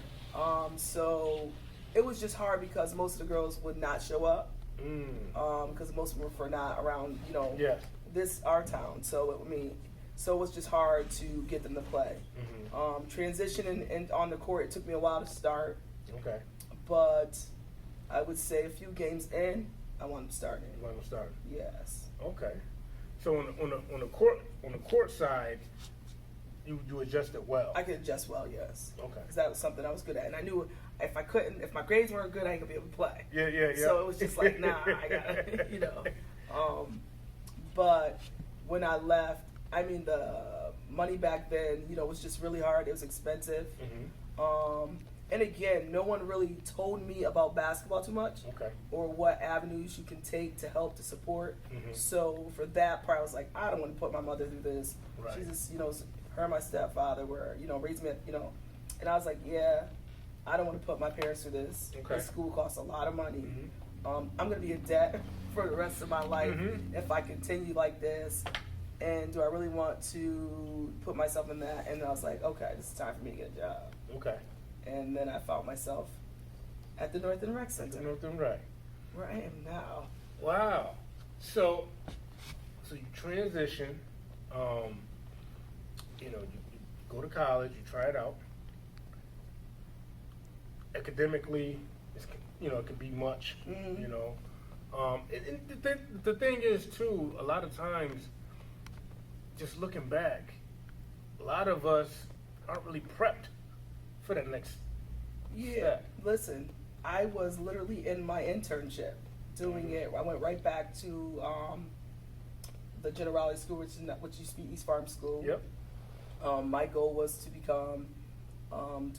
So it was just hard because most of the girls would not show up. Because most of them were not around, Yes. this our town. So it was just hard to get them to play. Transitioning and on the court, it took me a while to start. Okay. But I would say a few games in, I want to start in. You want to start? Yes. Okay. So on the court side, you adjusted well. I could adjust well, yes. Okay. Because that was something I was good at, and I knew if my grades weren't good, I ain't gonna be able to play. Yeah. So it was just like, nah, I gotta, But when I left, I mean, the money back then, was just really hard. It was expensive. And again, no one really told me about basketball too much. Okay. Or what avenues you can take to help to support. So for that part, I was like, I don't want to put my mother through this. Right. She's just, her and my stepfather were, raised me, and I was like, yeah, I don't want to put my parents through this. Okay. This school costs a lot of money. I'm going to be in debt for the rest of my life if I continue like this. And do I really want to put myself in that? And I was like, okay, this is time for me to get a job. Okay. And then I found myself at the North End Rec Center. North End Rec. Where I am now. Wow. So you transition. You go to college. You try it out. Academically, it can be much. And the thing is too, a lot of times, just looking back, a lot of us aren't really prepped for that next step. Listen, I was literally in my internship doing it. I went right back to the Generality School, which used to be East Farm School. Yep. My goal was to become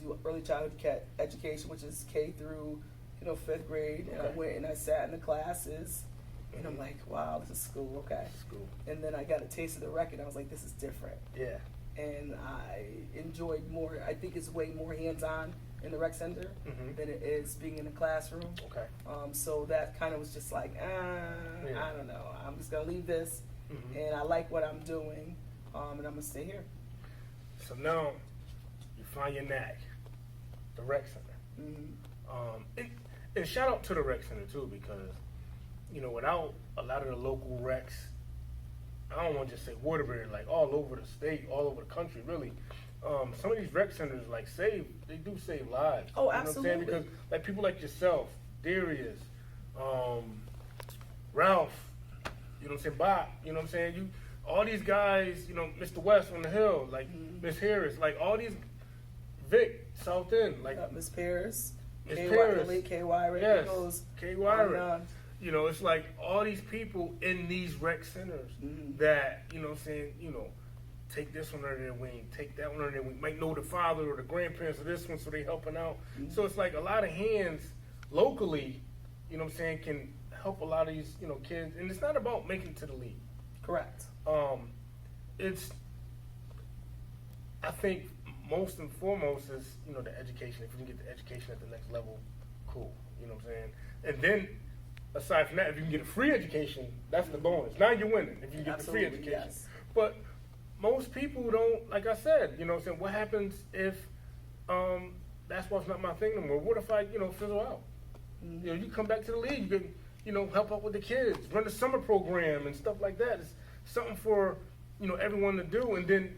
do early childhood education, which is K through 5th grade. And I went and I sat in the classes, and I'm like, wow, this is school. Okay. School. And then I got a taste of the rec, and I was like, this is different. Yeah. And I enjoyed more. I think it's way more hands-on in the rec center than it is being in the classroom. Okay. So that kind of was just like, I don't know. I'm just gonna leave this, and I like what I'm doing, and I'm gonna stay here. So now you find your knack, the rec center. And shout out to the rec center too, because without a lot of the local recs, I don't want to just say Waterbury, like all over the state, all over the country, really. Some of these rec centers, they do save lives. Oh, absolutely. You know what I'm saying? Because like people like yourself, Darius, Ralph, Bob, all these guys, Mr. West on the Hill, like Miss Harris, like all these, Vic, South End, like Miss Paris, Miss KY, Paris, K. Wyrick, yes, goes K. on Wyrick. and on. It's like all these people in these rec centers that, take this one under their wing, take that one under their wing, might know the father or the grandparents of this one, so they helping out. So it's like a lot of hands locally, can help a lot of these, kids. And it's not about making it to the league. Correct. I think most and foremost is, the education. If you can get the education at the next level, cool. You know what I'm saying? And then, aside from that, if you can get a free education, that's the bonus. Now you're winning if you get the free education. Yes. But most people don't, like I said, what happens if basketball's not my thing no more? What if I, fizzle out? You come back to the league, you can, help out with the kids, run the summer program and stuff like that. It's something for, everyone to do. And then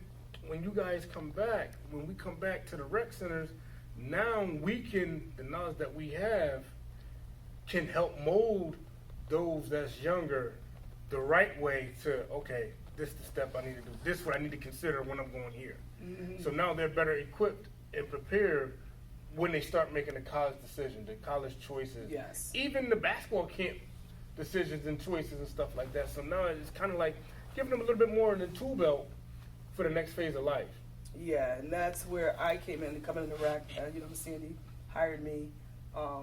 when you guys come back, when we come back to the rec centers, now the knowledge that we have can help mold those that's younger the right way to, okay, this the step I need to do. This is what I need to consider when I'm going here. So now they're better equipped and prepared when they start making the college decision, the college choices. Yes. Even the basketball camp decisions and choices and stuff like that. So now it's kind of like giving them a little bit more in the tool belt for the next phase of life. Yeah, and that's where I came in, coming in the rec. Sandy hired me,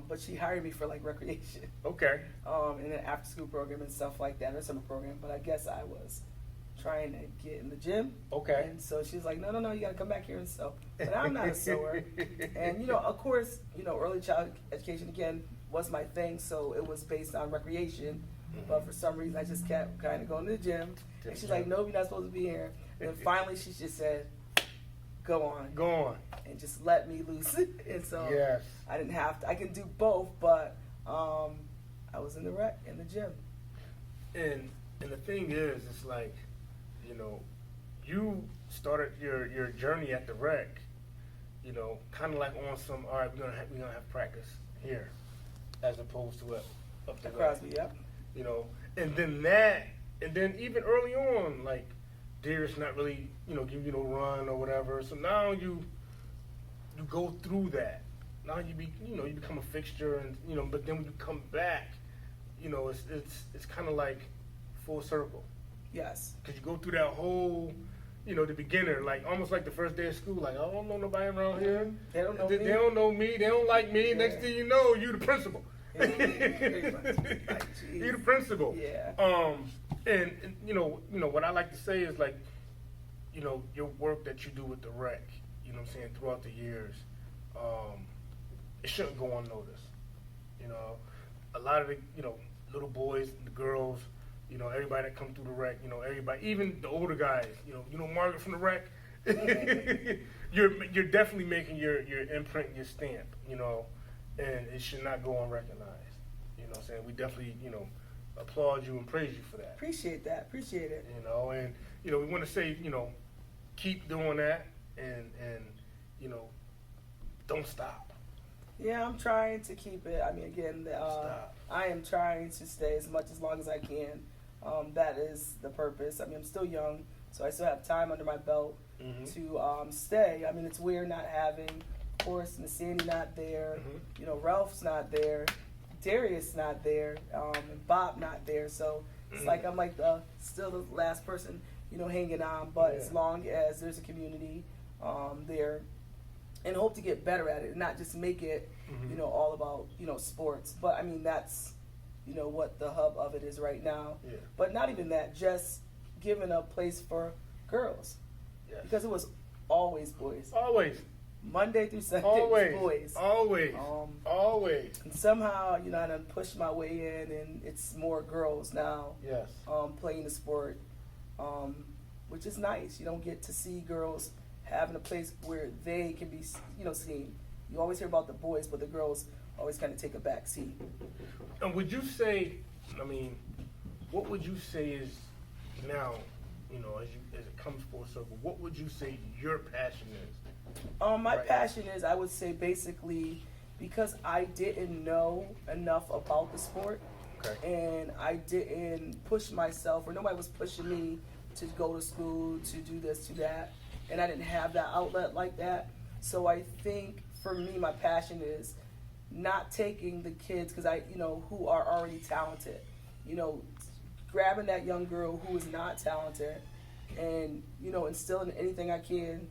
but she hired me for like recreation. Okay. And an after school program and stuff like that, or summer program. But I guess I was trying to get in the gym. Okay. And so she was like, no, you got to come back here and sew. But I'm not a sewer. And, of course, early child education, again, was my thing. So it was based on recreation. But for some reason, I just kept kind of going to the gym. And she's like, no, you're not supposed to be here. And then finally, she just said, go on. And just let me loose. And so yes. I didn't have to. I can do both, but I was in the rec, in the gym. And the thing is, it's like, you started your journey at the rec, kind of like on some, all right, we're gonna have practice here, as opposed to up the Crosby, yep. And then even early on, like Darius not really, giving you no run or whatever. So now you go through that. Now you become a fixture, and but then when you come back, it's kind of like full circle. Yes. Because you go through that whole, the beginner, like almost like the first day of school, like I don't know nobody around here. They don't know me. They don't know me. They don't like me. Yeah. Next thing you know, you the principal. Yeah, pretty much. Like, You're the principal. Yeah. And what I like to say is like, your work that you do with the rec, throughout the years, it shouldn't go unnoticed. A lot of the, little boys, the girls, everybody that come through the rec, everybody, even the older guys, Margaret from the rec, you're definitely making your imprint, your stamp, and it should not go unrecognized. We definitely, applaud you and praise you for that. Appreciate it. And, we want to say, keep doing that and don't stop. Yeah, I'm trying to keep it. I mean, again, I am trying to stay as long as I can. That is the purpose. I mean, I'm still young, so I still have time under my belt to stay. I mean, it's weird not having, of course, Sandy not there, Ralph's not there, Darius not there, and Bob not there. So it's like I'm like still the last person, hanging on. But as long as there's a community there, and hope to get better at it, and not just make it, all about sports. But I mean, that's what the hub of it is right now. Yeah. But not even that, just giving a place for girls, because it was always boys. Always. Monday through Sunday, Always. it was boys. Always. And somehow, I done pushed my way in, and it's more girls now. Yes. Playing the sport, which is nice. You don't get to see girls having a place where they can be, seen. You always hear about the boys, but the girls always kind of take a back seat. And would you say, what would you say is now, as it comes full circle, what would you say your passion is? My passion is, I would say, basically, because I didn't know enough about the sport, and I didn't push myself, or nobody was pushing me to go to school, to do this, to that, and I didn't have that outlet like that. So I think, for me, my passion is not taking the kids, because who are already talented, grabbing that young girl who is not talented, and instilling anything I can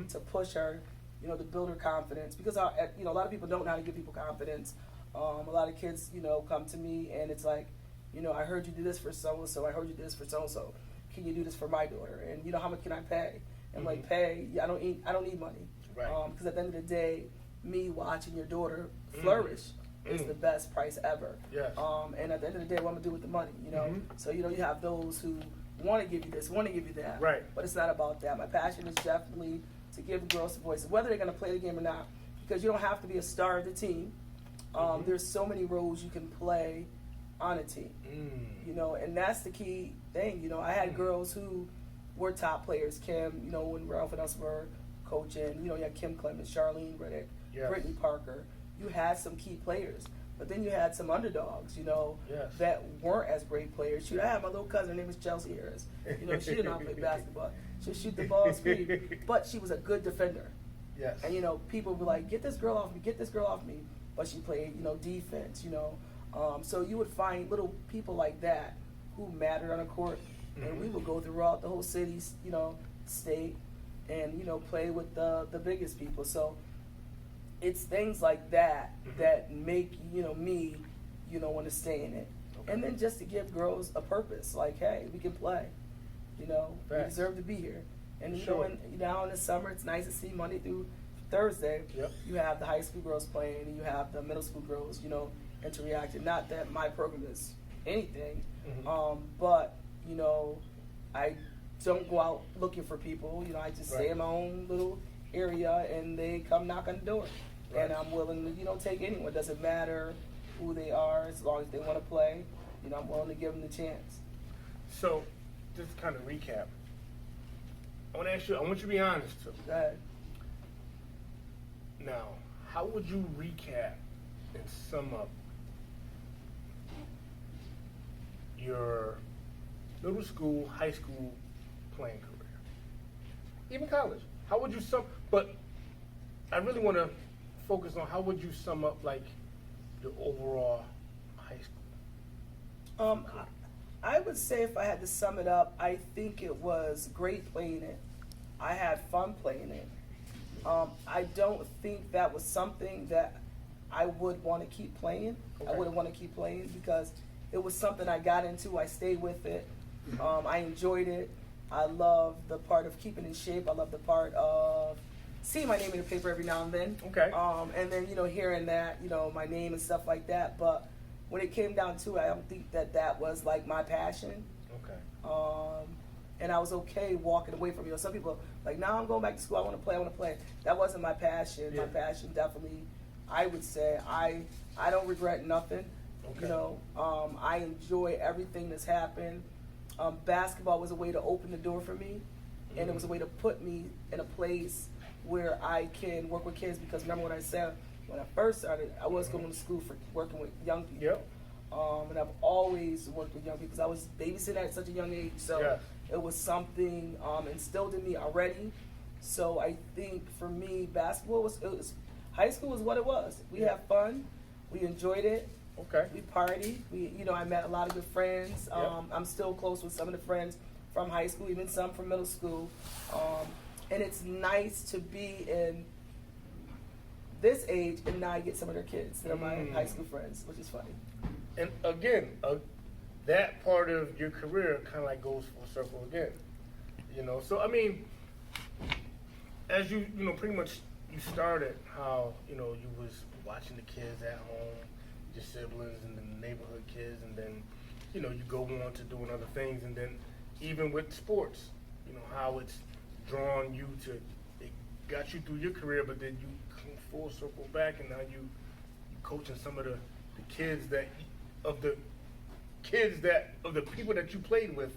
to push her, to build her confidence, because a lot of people don't know how to give people confidence. A lot of kids, come to me and it's like, I heard you do this for so and so. I heard you do this for so and so. Can you do this for my daughter? And how much can I pay? And like, pay? Yeah, I don't need money. Right. Because at the end of the day, me watching your daughter flourish is the best price ever. Yes. And at the end of the day, what I'm gonna do with the money? So you have those who want to give you this, want to give you that. Right. But it's not about that. My passion is definitely to give girls voices, whether they're going to play the game or not, because you don't have to be a star of the team. There's so many roles you can play on a team, and that's the key thing. I had girls who were top players. Kim, when Ralph and us were coaching, you had Kim Clemens, Charlene Riddick, Brittany Parker. You had some key players, But then you had some underdogs, you know, Yes. that weren't as great players. Shoot, I had my little cousin, her name was Chelsea Harris. You know, she did not play basketball. She'd shoot the ball speed, but she was a good defender. Yes. And, you know, people were like, get this girl off me, get this girl off me. But she played, you know, defense, you know. So you would find little people like that who mattered on a court. And we would go throughout the whole city, you know, state, and, you know, play with the biggest people. So it's things like that that make, you know, me, you know, want to stay in it. Okay. And then just to give girls a purpose, like, hey, we can play. You know, we Facts. deserve to be here. And you Sure. know, now in the summer, it's nice to see Monday through Thursday. Yep. You have the high school girls playing, and you have the middle school girls, you know, interacting. Not that my program is anything, but you know, I don't go out looking for people. You know, I just stay in my own little area, and they come knock on the door, and I'm willing to, you know, take anyone. Doesn't matter who they are, as long as they want to play. You know, I'm willing to give them the chance. So, just to kind of recap, I want to ask you. I want you to be honest too. Go ahead. Now, how would you recap and sum up your middle school, high school playing career, even college? How would you sum? But I really want to focus on how would you sum up like your overall high school? I would say if I had to sum it up, I think it was great playing it. I had fun playing it. I don't think that was something that I would want to keep playing. I wouldn't want to keep playing because it was something I got into. I stayed with it. I enjoyed it. I love the part of keeping in shape. I love the part of seeing my name in the paper every now and then. Okay. And then, you know, hearing that, you know, my name and stuff like that. But when it came down to it, I don't think that that was like my passion. Okay. And I was okay walking away from it. You know, some people like, now I'm going back to school. I want to play. I want to play. That wasn't my passion. Yeah. My passion definitely, I would say, I don't regret nothing. Okay. You know, I enjoy everything that's happened. Basketball was a way to open the door for me, and it was a way to put me in a place where I can work with kids. Because remember what I said when I first started, I was going to school for working with young people. Yep. And I've always worked with young people because I was babysitting at such a young age. So Yes. it was something instilled in me already. So I think for me, basketball was high school was what it was. We had fun, we enjoyed it. Okay. We partied. You know, I met a lot of good friends. Yep. I'm still close with some of the friends from high school, even some from middle school. And it's nice to be in this age and now I get some of their kids that are my high school friends, which is funny. And again, that part of your career kind of like goes full circle again. You know, so I mean, as you know, pretty much you started how, you know, you was watching the kids at home, your siblings and the neighborhood kids, and then, you know, you go on to doing other things, and then even with sports, you know, how it's drawn you to, it got you through your career, but then you come full circle back, and now you coaching some of the kids of the people that you played with.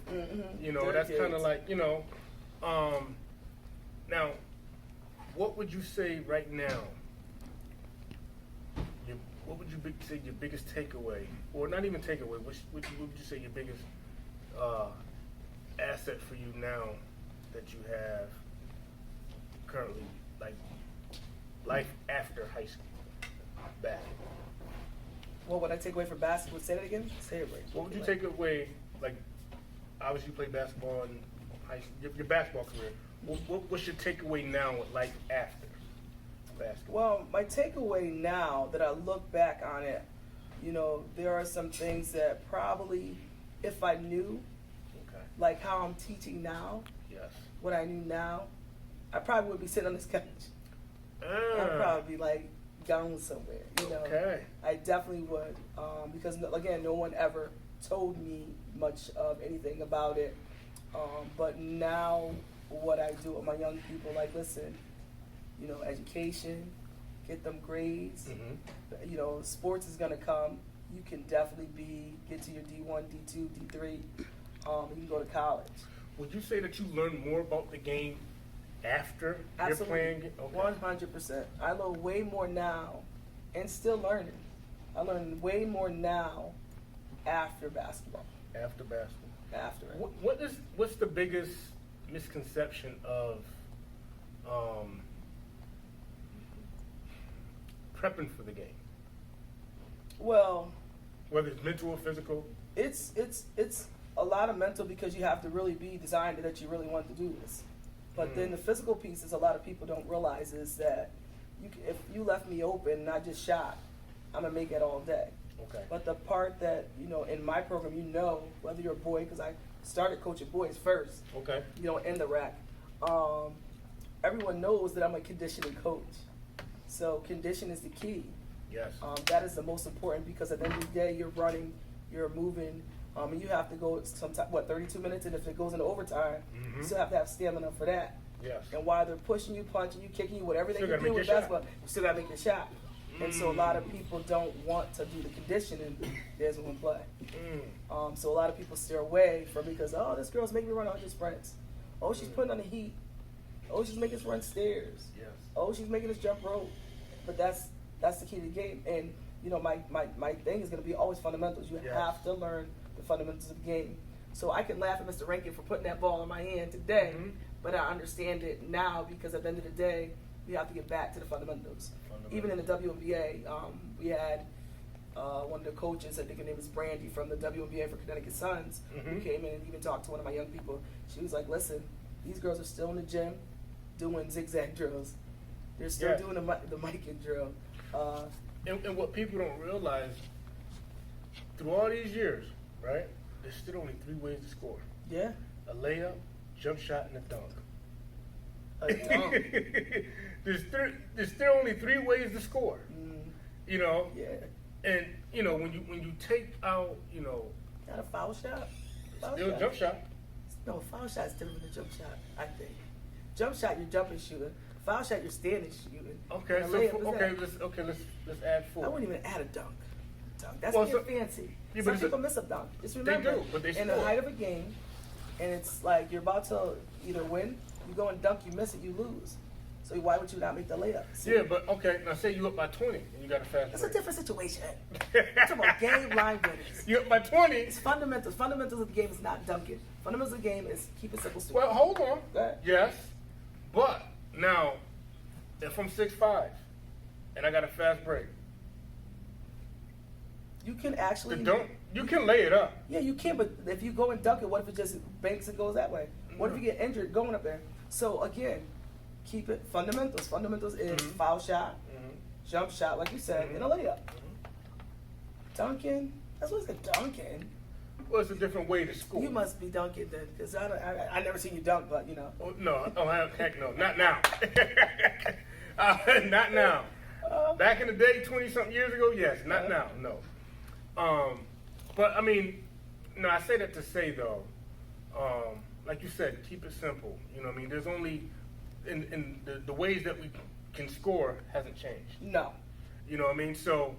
You know, Their that's kind of kids. like, you know, now, what would you say right now? What would you say your biggest takeaway, or not even takeaway? What would you say your biggest asset for you now that you have currently, like life after high school, basketball? What would I take away from basketball? Say that again. Say it right. What would you take away? Like, obviously, you played basketball in high school, your basketball career. What's your takeaway now with life after basketball? Well, my takeaway now that I look back on it, you know, there are some things that probably, if I knew, Okay. like how I'm teaching now, Yes. what I knew now, I probably would be sitting on this couch. I'd probably be like gone somewhere, you know. Okay. I definitely would, because again, no one ever told me much of anything about it. But now, what I do with my young people, like, listen, you know, education, get them grades. You know, sports is gonna come. You can definitely get to your D1, D2, D3. You can go to college. Would you say that you learned more about the game after you're playing? Okay. 100%. I know way more now, and still learning. I learn way more now after basketball. After basketball. After it. What's the biggest misconception of prepping for the game? Well, whether it's mental or physical. It's a lot of mental because you have to really be designed that you really want to do this. But then the physical pieces, a lot of people don't realize is that if you left me open and I just shot, I'm gonna make it all day. Okay. But the part that in my program, whether you're a boy, because I started coaching boys first. Okay. In the rack, everyone knows that I'm a conditioning coach. So condition is the key. Yes. That is the most important because at the end of the day, you're running, you're moving, and you have to go 32 minutes, and if it goes into overtime, you still have to have stamina for that. Yes. And while they're pushing you, punching you, kicking you, whatever they Still can gotta do make with your basketball, you still got to make your shot. And so a lot of people don't want to do the conditioning. There's one play. So a lot of people steer away from because, this girl's making me run 100 sprints. Oh, she's putting on the heat. Oh, she's making us run stairs. Yes. Oh, she's making us jump rope. But that's the key to the game. And my thing is going to be always fundamentals. You have to learn the fundamentals of the game. So I can laugh at Mr. Rankin for putting that ball in my hand today, but I understand it now because at the end of the day, we have to get back to the fundamentals. Even in the WNBA, we had one of the coaches, I think her name is Brandy from the WNBA for Connecticut Suns, who came in and even talked to one of my young people. She was like, listen, these girls are still in the gym doing zigzag drills. They're still doing the Mikan drill. And what people don't realize, through all these years, right, there's still only 3 ways to score. Yeah. A layup, jump shot, and a dunk. There's still only 3 ways to score. Yeah. And when you take out, Not a foul shot. Still jump shot. No, foul shot is different than a jump shot, I think. Jump shot, you're jumping shooting. Foul shot, you're standing shooting. Okay, let's add 4. I wouldn't even add a dunk. That's fancy. Yeah, Some people miss a dunk. Just remember, they do, but they in the height of a game, and it's like you're about to either win, you go and dunk, you miss it, you lose. So why would you not make the layup? See? Yeah, but okay, now say you up by 20 and you got a fast break. That's a different situation. I'm talking about game line winners. You up by 20. It's fundamentals. Fundamentals of the game is not dunking. Fundamentals of the game is keep it simple, stupid. Well, hold on. Go ahead. Yes, but now, if I'm 6'5", and I got a fast break, you can actually you can lay it up. Yeah, you can, but if you go and dunk it, what if it just banks and goes that way? What if you get injured going up there? So again, keep it fundamentals. Fundamentals is foul shot, jump shot, like you said, and a layup. Dunking, that's what it's dunking. Well, it's a different way to score. You must be dunking then, because I never seen you dunk, but Oh, no, heck no, not now. Not now. Back in the day, 20-something years ago, yes. Not now, no. But I mean, I say that to say though, like you said, keep it simple. I mean, there's only in the ways that we can score hasn't changed. No. You know what I mean? So,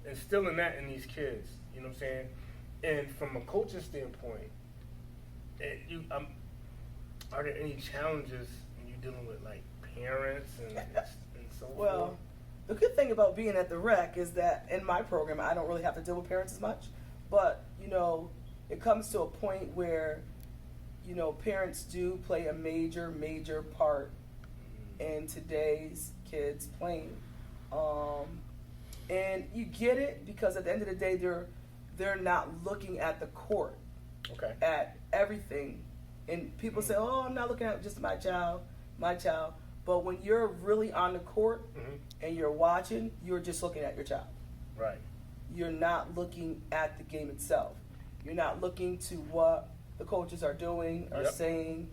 instilling that in these kids, you know what I'm saying? And from a coaching standpoint, are there any challenges when you're dealing with like parents and so forth? Well, the good thing about being at the rec is that in my program, I don't really have to deal with parents as much. But, it comes to a point where, parents do play a major, major part in today's kids playing. And you get it because at the end of the day, they're not looking at the court, at everything. And people say, oh, I'm not looking at just my child. But when you're really on the court and you're watching, you're just looking at your child. Right. You're not looking at the game itself. You're not looking to what the coaches are doing or saying.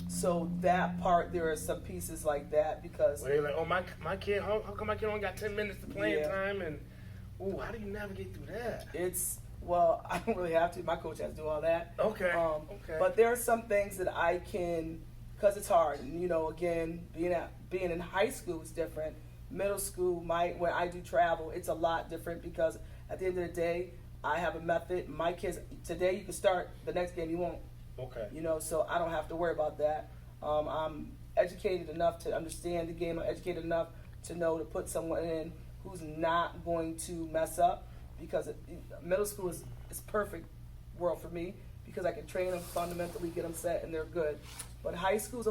So that part, there are some pieces like that because... Well, they're like, oh, my kid, how come my kid only got 10 minutes to playing time? And, how do you navigate through that? Well, I don't really have to. My coach has to do all that. Okay. But there are some things that I can... Because it's hard, and again, being in high school is different. Middle school, when I do travel, it's a lot different because at the end of the day, I have a method. My kids today you can start, the next game you won't. Okay. So I don't have to worry about that. I'm educated enough to understand the game. I'm educated enough to know to put someone in who's not going to mess up, because middle school is perfect world for me, because I can train them fundamentally, get them set, and they're good. But high school is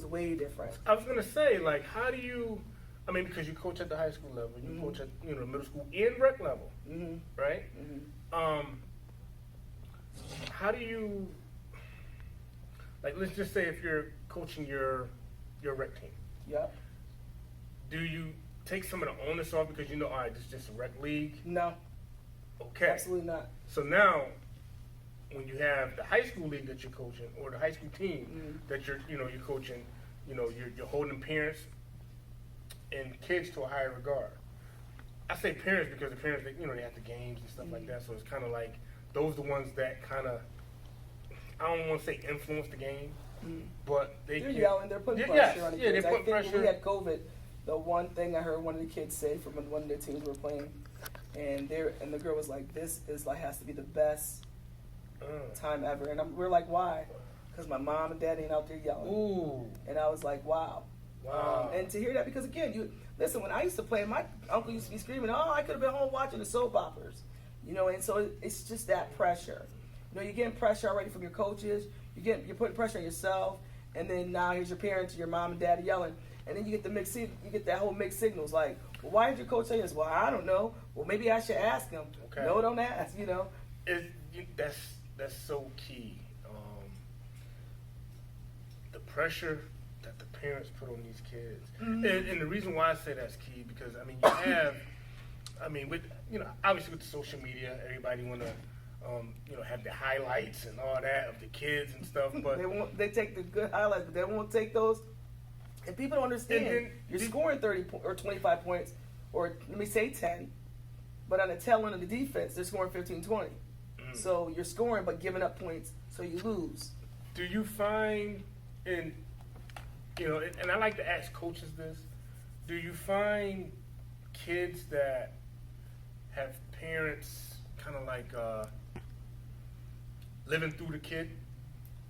way different. I was gonna say, like, how do you? I mean, because you coach at the high school level, you coach at middle school and rec level, right? How do you? Like, let's just say if you're coaching your rec team. Yep. Do you take some of the onus off because all right, this is just a rec league? No. Okay. Absolutely not. So now, when you have the high school league that you're coaching, or the high school team that you're coaching, you're holding parents and kids to a higher regard. I say parents because the parents, they have the games and stuff like that. So it's kind of like those are the ones that kind of, I don't want to say influence the game, but they're yelling, they're putting pressure on the kids. I think when we had COVID, the one thing I heard one of the kids say from one of the teams we were playing, and the girl was like, "This is like has to be the best time ever," and we're like, "Why?" Because my mom and dad ain't out there yelling. Ooh. And I was like, "Wow." Wow. And to hear that, because again, you listen. When I used to play, my uncle used to be screaming, "Oh, I could have been home watching the soap operas," and so it's just that pressure. You're getting pressure already from your coaches. You're putting pressure on yourself, and then now here's your parents, your mom and dad yelling, and then you get that whole mixed signals. Like, well, why did your coach say this? Well, I don't know. Well, maybe I should ask him. Okay. No, don't ask. That's so key. The pressure that the parents put on these kids, and the reason why I say that's key because you have, with obviously with the social media, everybody want to. Have the highlights and all that of the kids and stuff, but they take the good highlights, but they won't take those. And people don't understand. You're scoring 30 or 25 points, or let me say 10, but on the tail end of the defense, they're scoring 15, 20. So you're scoring, but giving up points, so you lose. Do you find, and I like to ask coaches this, do you find kids that have parents kind of like living through the kid?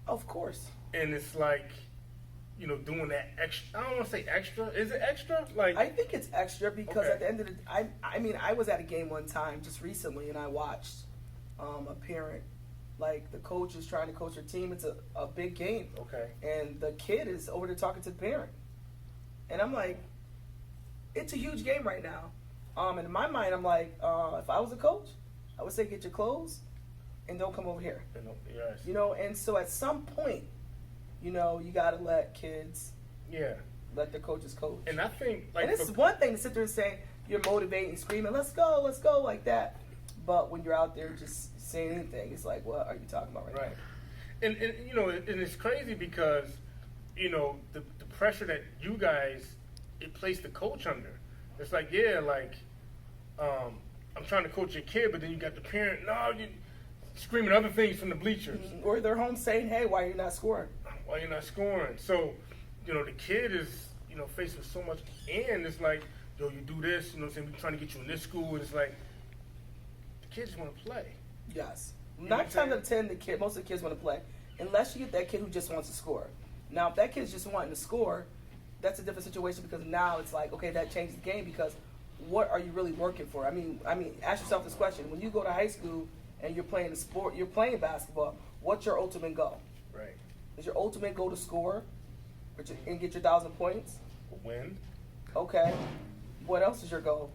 Of course. And it's like, doing that extra. I don't want to say extra. Is it extra? Like, I think it's extra because at the end of the, I was at a game one time just recently, and I watched a parent, like the coach is trying to coach her team. It's a big game. Okay. And the kid is over there talking to the parent, and I'm like, it's a huge game right now. And in my mind, I'm like, if I was a coach, I would say get your clothes and don't come over here. Yes. And so at some point, you got to let kids let the coaches coach. And I think, and it's one thing to sit there and say, you're motivating, screaming, let's go, like that. But when you're out there just saying anything, it's like, what are you talking about right now? And and it's crazy because, the pressure that you guys, it placed the coach under. It's like, I'm trying to coach your kid, but then you got the parent, you screaming other things from the bleachers. Or they're home saying, hey, why are you not scoring? Why you're not scoring? So, the kid is, faced with so much, and it's like, you do this, we're trying to get you in this school, and it's like, the kids want to play. Yes. 9 times out of 10, most of the kids want to play, unless you get that kid who just wants to score. Now, if that kid's just wanting to score, that's a different situation because now it's like, okay, that changes the game because what are you really working for? I mean, ask yourself this question. When you go to high school and you're playing a sport, you're playing basketball, what's your ultimate goal? Right. Is your ultimate goal to score and get your 1,000 points? Win. Okay. What else is your goal?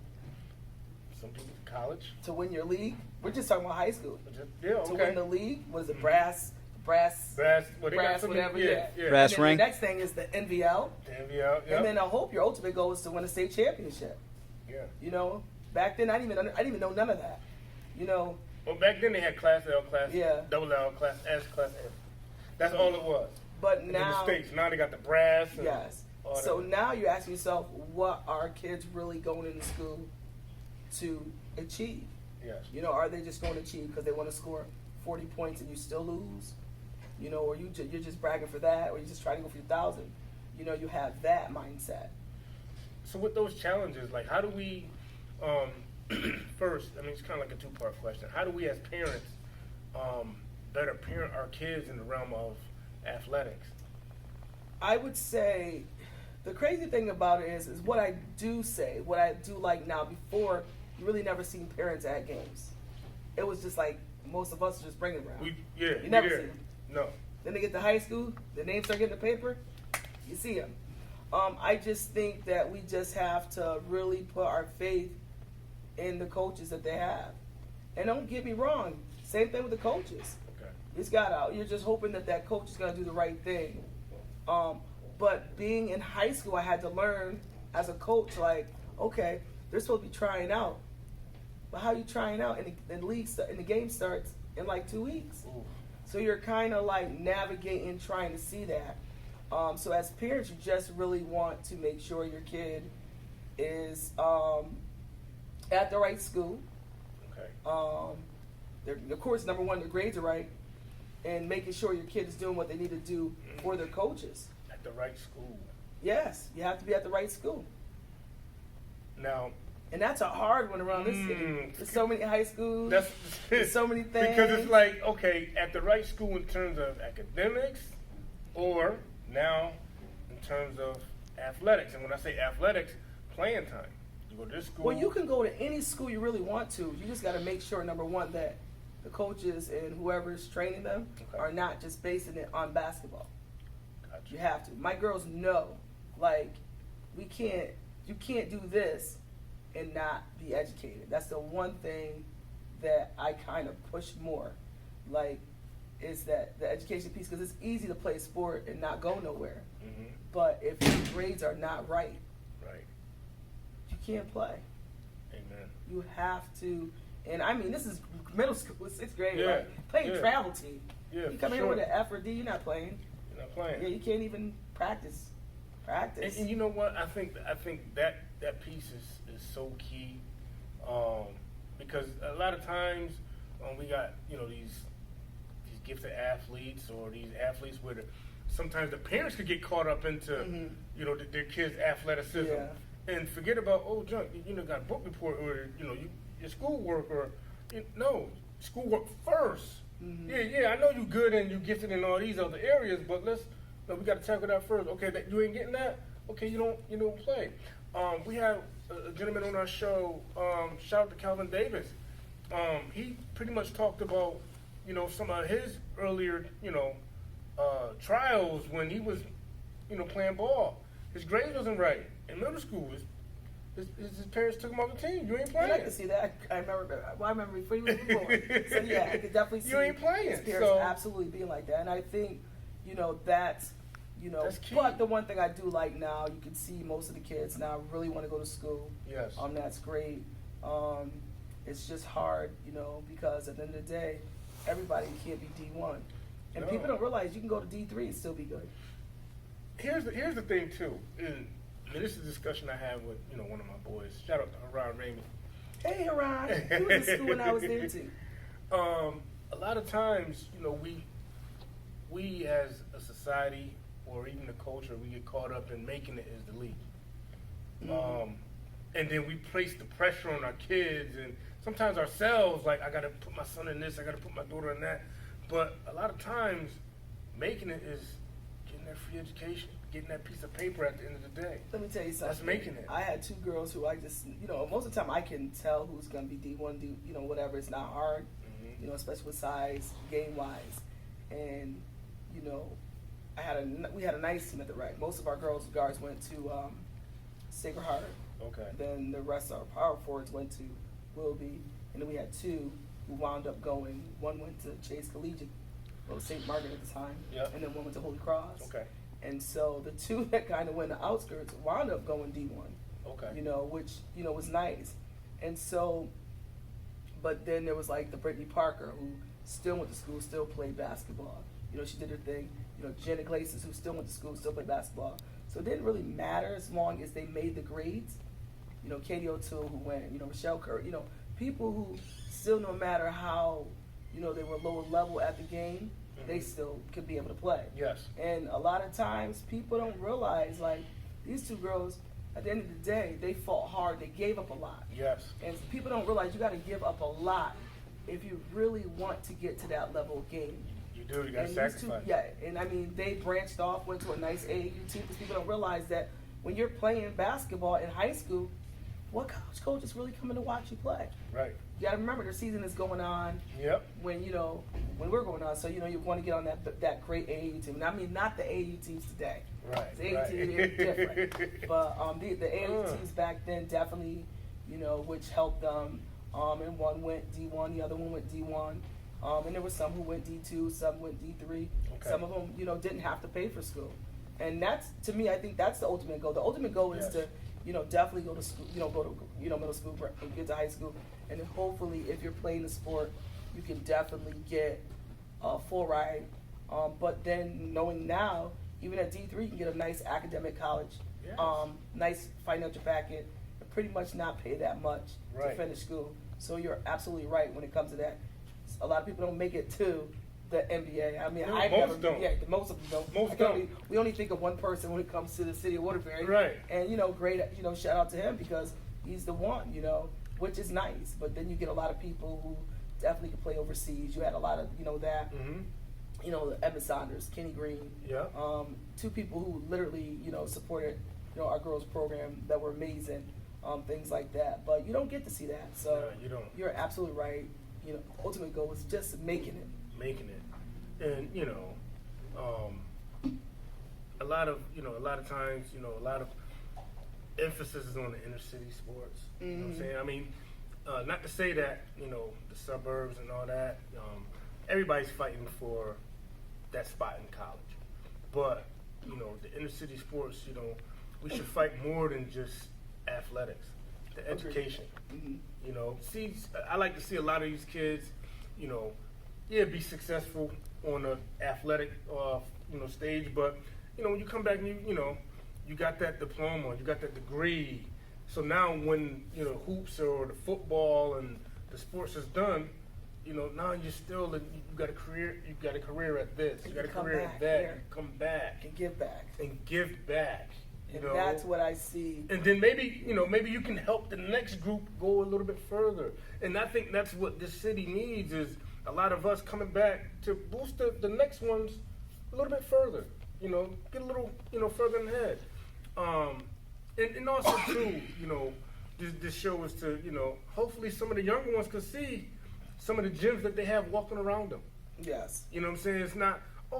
Some people college. To win your league? We're just talking about high school. Yeah, okay. To win the league? What is it? Brass, whatever. Yeah. Brass ring. The next thing is the NVL. The NVL, yeah. And then I hope your ultimate goal is to win a state championship. Yeah. Back then I didn't even know none of that. Well, back then they had Class L, Class Double L, Class S, Class F. That's all it was. But and now, in the States, now they got the brass. And yes. So now you're asking yourself, what are kids really going into school to achieve? Yes. Are they just going to achieve because they want to score 40 points and you still lose? Or you're just bragging for that, or you just try to go for your 1,000. You have that mindset. So with those challenges, like how do we, first, it's kind of like a two-part question. How do we as parents better parent our kids in the realm of athletics? I would say The crazy thing about it is what I do say, what I do like now. Before, you really never seen parents at games. It was just like most of us just bring it around. You never see them. No. Then they get to high school, the names start getting the paper, you see them. I just think that we just have to really put our faith in the coaches that they have. And don't get me wrong, same thing with the coaches. Okay. It's got out. You're just hoping that coach is going to do the right thing. But being in high school, I had to learn as a coach, like, okay, they're supposed to be trying out. But how are you trying out? And the game starts in like 2 weeks. Ooh. So you're kind of like navigating, trying to see that. So as parents, you just really want to make sure your kid is at the right school. Okay. Of course, number one, their grades are right, and making sure your kid is doing what they need to do for their coaches. At the right school. Yes, you have to be at the right school. Now. And that's a hard one around this city. There's so many high schools. There's so many things. Because it's like, okay, at the right school in terms of academics, or now in terms of athletics. And when I say athletics, playing time. You go to this school. Well, you can go to any school you really want to. You just got to make sure, number one, that the coaches and whoever's training them are not just basing it on basketball. Gotcha. You have to. My girls know, like, you can't do this and not be educated. That's the one thing that I kind of push more, like, is that the education piece, because it's easy to play a sport and not go nowhere. Mm-hmm. But if your grades are not right, you can't play. Amen. You have to, and I mean, this is middle school, 6th grade, Yeah. right? Playing travel team. Yeah, You come here with an F or D, you're not playing. You're not playing. Yeah, you can't even practice. And you know what? I think that piece is so key, because a lot of times we got these gifted athletes or these athletes where sometimes the parents could get caught up into their kids' athleticism and forget about junk. Got a book report or your schoolwork or no schoolwork first. Mm-hmm. Yeah, I know you good and you gifted in all these other areas, but we got to tackle that first. Okay, that you ain't getting that. Okay, you don't play. We have a gentleman on our show. Shout out to Calvin Davis. He pretty much talked about some of his earlier trials when he was playing ball. His grades wasn't right in middle school. His parents took him off the team. You ain't playing. I can see that. I remember before you were born. So yeah, I could definitely see you ain't playing. His parents absolutely being like that, and I think that's key. But the one thing I do like now, you can see most of the kids now really want to go to school. Yes. That's great. It's just hard, because at the end of the day, everybody can't be D1, and people don't realize you can go to D3 and still be good. Here's the thing too. And this is a discussion I had with one of my boys. Shout out to Haran Raymond. Hey Haran, he was in school when I was there too. A lot of times, we as a society or even the culture, we get caught up in making it as the league. Mm-hmm. And then we place the pressure on our kids and sometimes ourselves, like, I got to put my son in this, I got to put my daughter in that. But a lot of times, making it is getting that free education, getting that piece of paper at the end of the day. Let me tell you something. That's making it. I had 2 girls who I just, most of the time I can tell who's going to be D1, whatever. It's not hard, especially with size, game-wise. And, we had a nice team at the rec. Most of our girls guards went to Sacred Heart. Okay. Then the rest of our power forwards went to Wilby. And then we had 2 who wound up going. One went to Chase Collegiate, well, St. Margaret at the time. Yep. And then one went to Holy Cross. Okay. And so the 2 that kind of went to outskirts wound up going D1. Okay. Which, was nice. And so, but then there was like the Brittany Parker who still went to school, still played basketball. She did her thing. Jenna Glacis, who still went to school, still played basketball. So it didn't really matter as long as they made the grades. Katie O'Toole who went, Michelle Kerr, people who still, no matter how, they were lower level at the game, they still could be able to play. Yes. And a lot of times people don't realize, like, these 2 girls, at the end of the day, they fought hard. They gave up a lot. Yes. And people don't realize you got to give up a lot if you really want to get to that level of game. You do. You got to sacrifice. And I mean, they branched off, went to a nice AAU team, because people don't realize that when you're playing basketball in high school, what college coach is really coming to watch you play? Right. You got to remember the season is going on. Yep. When we're going on, so you want to get on that great AAU team. And I mean, not the AAU teams today. Right. The AAU team is different, but the AAU teams back then definitely, which helped them. And one went D1, the other one went D1, and there were some who went D2, some went D3. Okay. Some of them, didn't have to pay for school, and that's, to me, I think that's the ultimate goal. The ultimate goal is to, definitely go to school, go to, middle school, get to high school, and then hopefully, if you're playing the sport, you can definitely get a full ride. But then knowing now, even at D3, you can get a nice academic college, Yes. Nice financial packet, and pretty much not pay that much to finish school. So you're absolutely right when it comes to that. A lot of people don't make it to the NBA. I mean, most don't. Yeah, most of them don't. Most don't. We only think of one person when it comes to the city of Waterbury. Right. And great. Shout out to him because he's the one. Which is nice. But then you get a lot of people who definitely can play overseas. You had a lot of that. Mm-hmm. Evan Saunders, Kenny Green. Yeah. Two people who literally supported our girls program that were amazing. Things like that, but you don't get to see that. So no, you don't. You're absolutely right. Ultimate goal is just making it. And a lot of times, a lot of emphasis is on the inner city sports. You know what I'm saying? I mean, not to say that the suburbs and all that. Everybody's fighting for that spot in college, but the inner city sports. We should fight more than just athletics, the education. See, I like to see a lot of these kids, be successful on the athletic, stage, but when you come back and you got that diploma, you got that degree. So now when hoops or the football and the sports is done, now you're still you got a career. You got a career at this. You got a career at that. You come back and give back. And that's what I see. And then maybe you can help the next group go a little bit further. And I think that's what this city needs is a lot of us coming back to boost the next ones a little bit further. Get a little further ahead. And also too, this show is to hopefully some of the younger ones could see some of the gyms that they have walking around them. Yes. You know what I'm saying? It's not,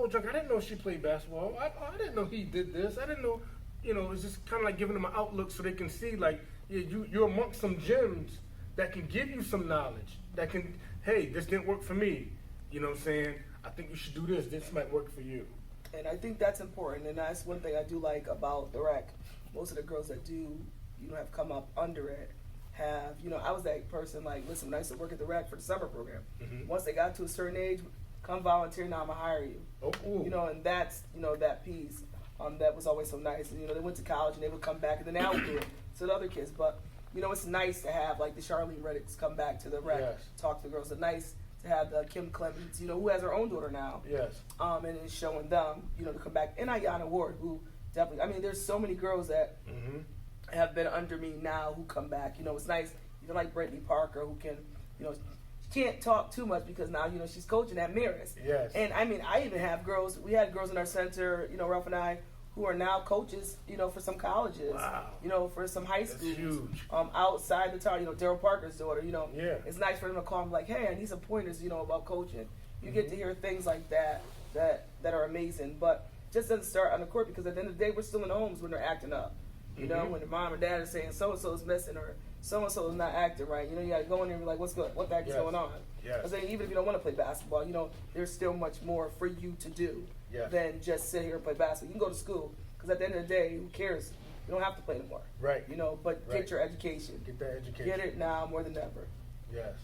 Junk, I didn't know she played basketball. I didn't know he did this. I didn't know. It's just kind of like giving them an outlook so they can see, like, you're amongst some gyms that can give you some knowledge. That can, hey, this didn't work for me. You know what I'm saying? I think you should do this. This might work for you. And I think that's important. And that's one thing I do like about the rec. Most of the girls that do, have come up under it have, I was that person, like, listen, when I used to work at the rec for the summer program, once they got to a certain age, come volunteer, now I'm going to hire you. Oh, cool. And that's, that piece. That was always so nice. And, they went to college and they would come back and then now we do it to the other kids. But, it's nice to have, like, the Charlene Reddicks come back to the rec, talk to the girls. It's nice to have the Kim Clemens, who has her own daughter now. Yes. And it's showing them, to come back. And Ayanna Ward, who definitely, there's so many girls that have been under me now who come back. It's nice, like Brittany Parker, who can, she can't talk too much because now, she's coaching at Marist. Yes. And I even have girls, we had girls in our center, Ralph and I, who are now coaches, for some colleges. Wow. For some high schools. That's huge. Outside the town, Daryl Parker's daughter, Yeah. It's nice for them to call me like, hey, I need some pointers, about coaching. You get to hear things like that are amazing. But just doesn't start on the court because at the end of the day, we're still in the homes when they're acting up. When the mom or dad is saying so-and-so is missing or so-and-so is not acting right. You got to go in there and be like, what the heck is going on? Yes. Because even if you don't want to play basketball, there's still much more for you to do than just sit here and play basketball. You can go to school because at the end of the day, who cares? You don't have to play anymore. Right. But get your education. Get that education. Get it now more than ever. Yes.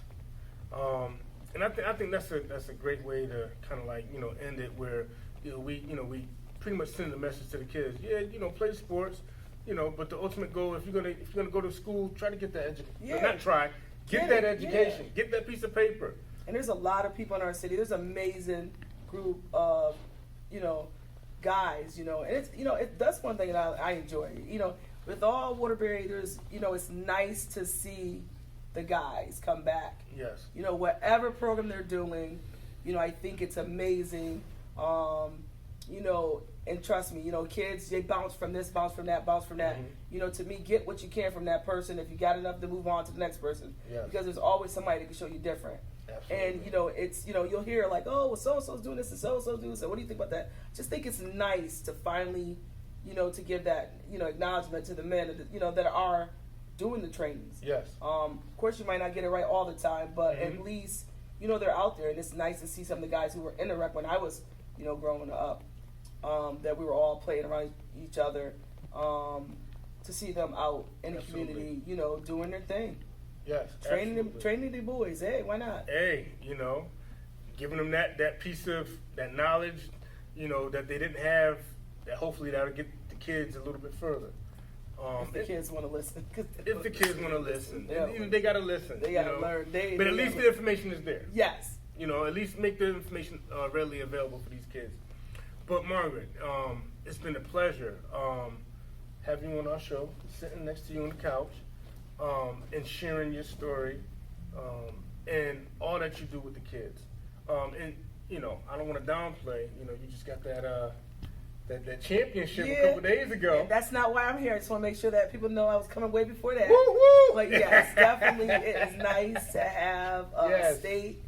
And I think that's a great way to kind of like end it where we pretty much send a message to the kids. Yeah, play sports. But the ultimate goal, if you're gonna go to school, try to get that education. Yeah. Not try, get that education. Get that piece of paper. And there's a lot of people in our city. There's an amazing group of, guys. And it's that's one thing that I enjoy. With all Waterbury, there's it's nice to see the guys come back. Yes. Whatever program they're doing, I think it's amazing. you know, and trust me, you know, kids, they bounce from this, bounce from that, bounce from that. Mhm. You know, to me, get what you can from that person. If you got enough to move on to the next person, Yes. because there's always somebody that can show you different. Absolutely. And you know, it's, you know, you'll hear like, oh, well, so and so's doing this and so and so's doing this. So what do you think about that? Just think it's nice to finally, you know, to give that, you know, acknowledgement to the men, you know, that are doing the trainings. Yes. Of course, you might not get it right all the time, but Mhm. at least, you know, they're out there, and it's nice to see some of the guys who were in the rec when I was, you know, growing up, that we were all playing around each other, to see them out in the Absolutely. community, you know, doing their thing, Yes. training the boys. Hey, why not? Hey, you know, giving them that piece of that knowledge, you know, that they didn't have. That hopefully that'll get the kids a little bit further. If the kids want to listen. If the kids want to listen, Yeah. and they got to listen. They gotta learn. But at least the information is there. Yes. You know, at least make the information readily available for these kids. But Margret, it's been a pleasure having you on our show, sitting next to you on the couch, and sharing your story, and all that you do with the kids. And you know, I don't want to downplay. You know, you just got that championship a couple days ago. And that's not why I'm here. I just want to make sure that people know I was coming way before that. Woo woo! But yes, definitely, it is nice to have a Yes. state.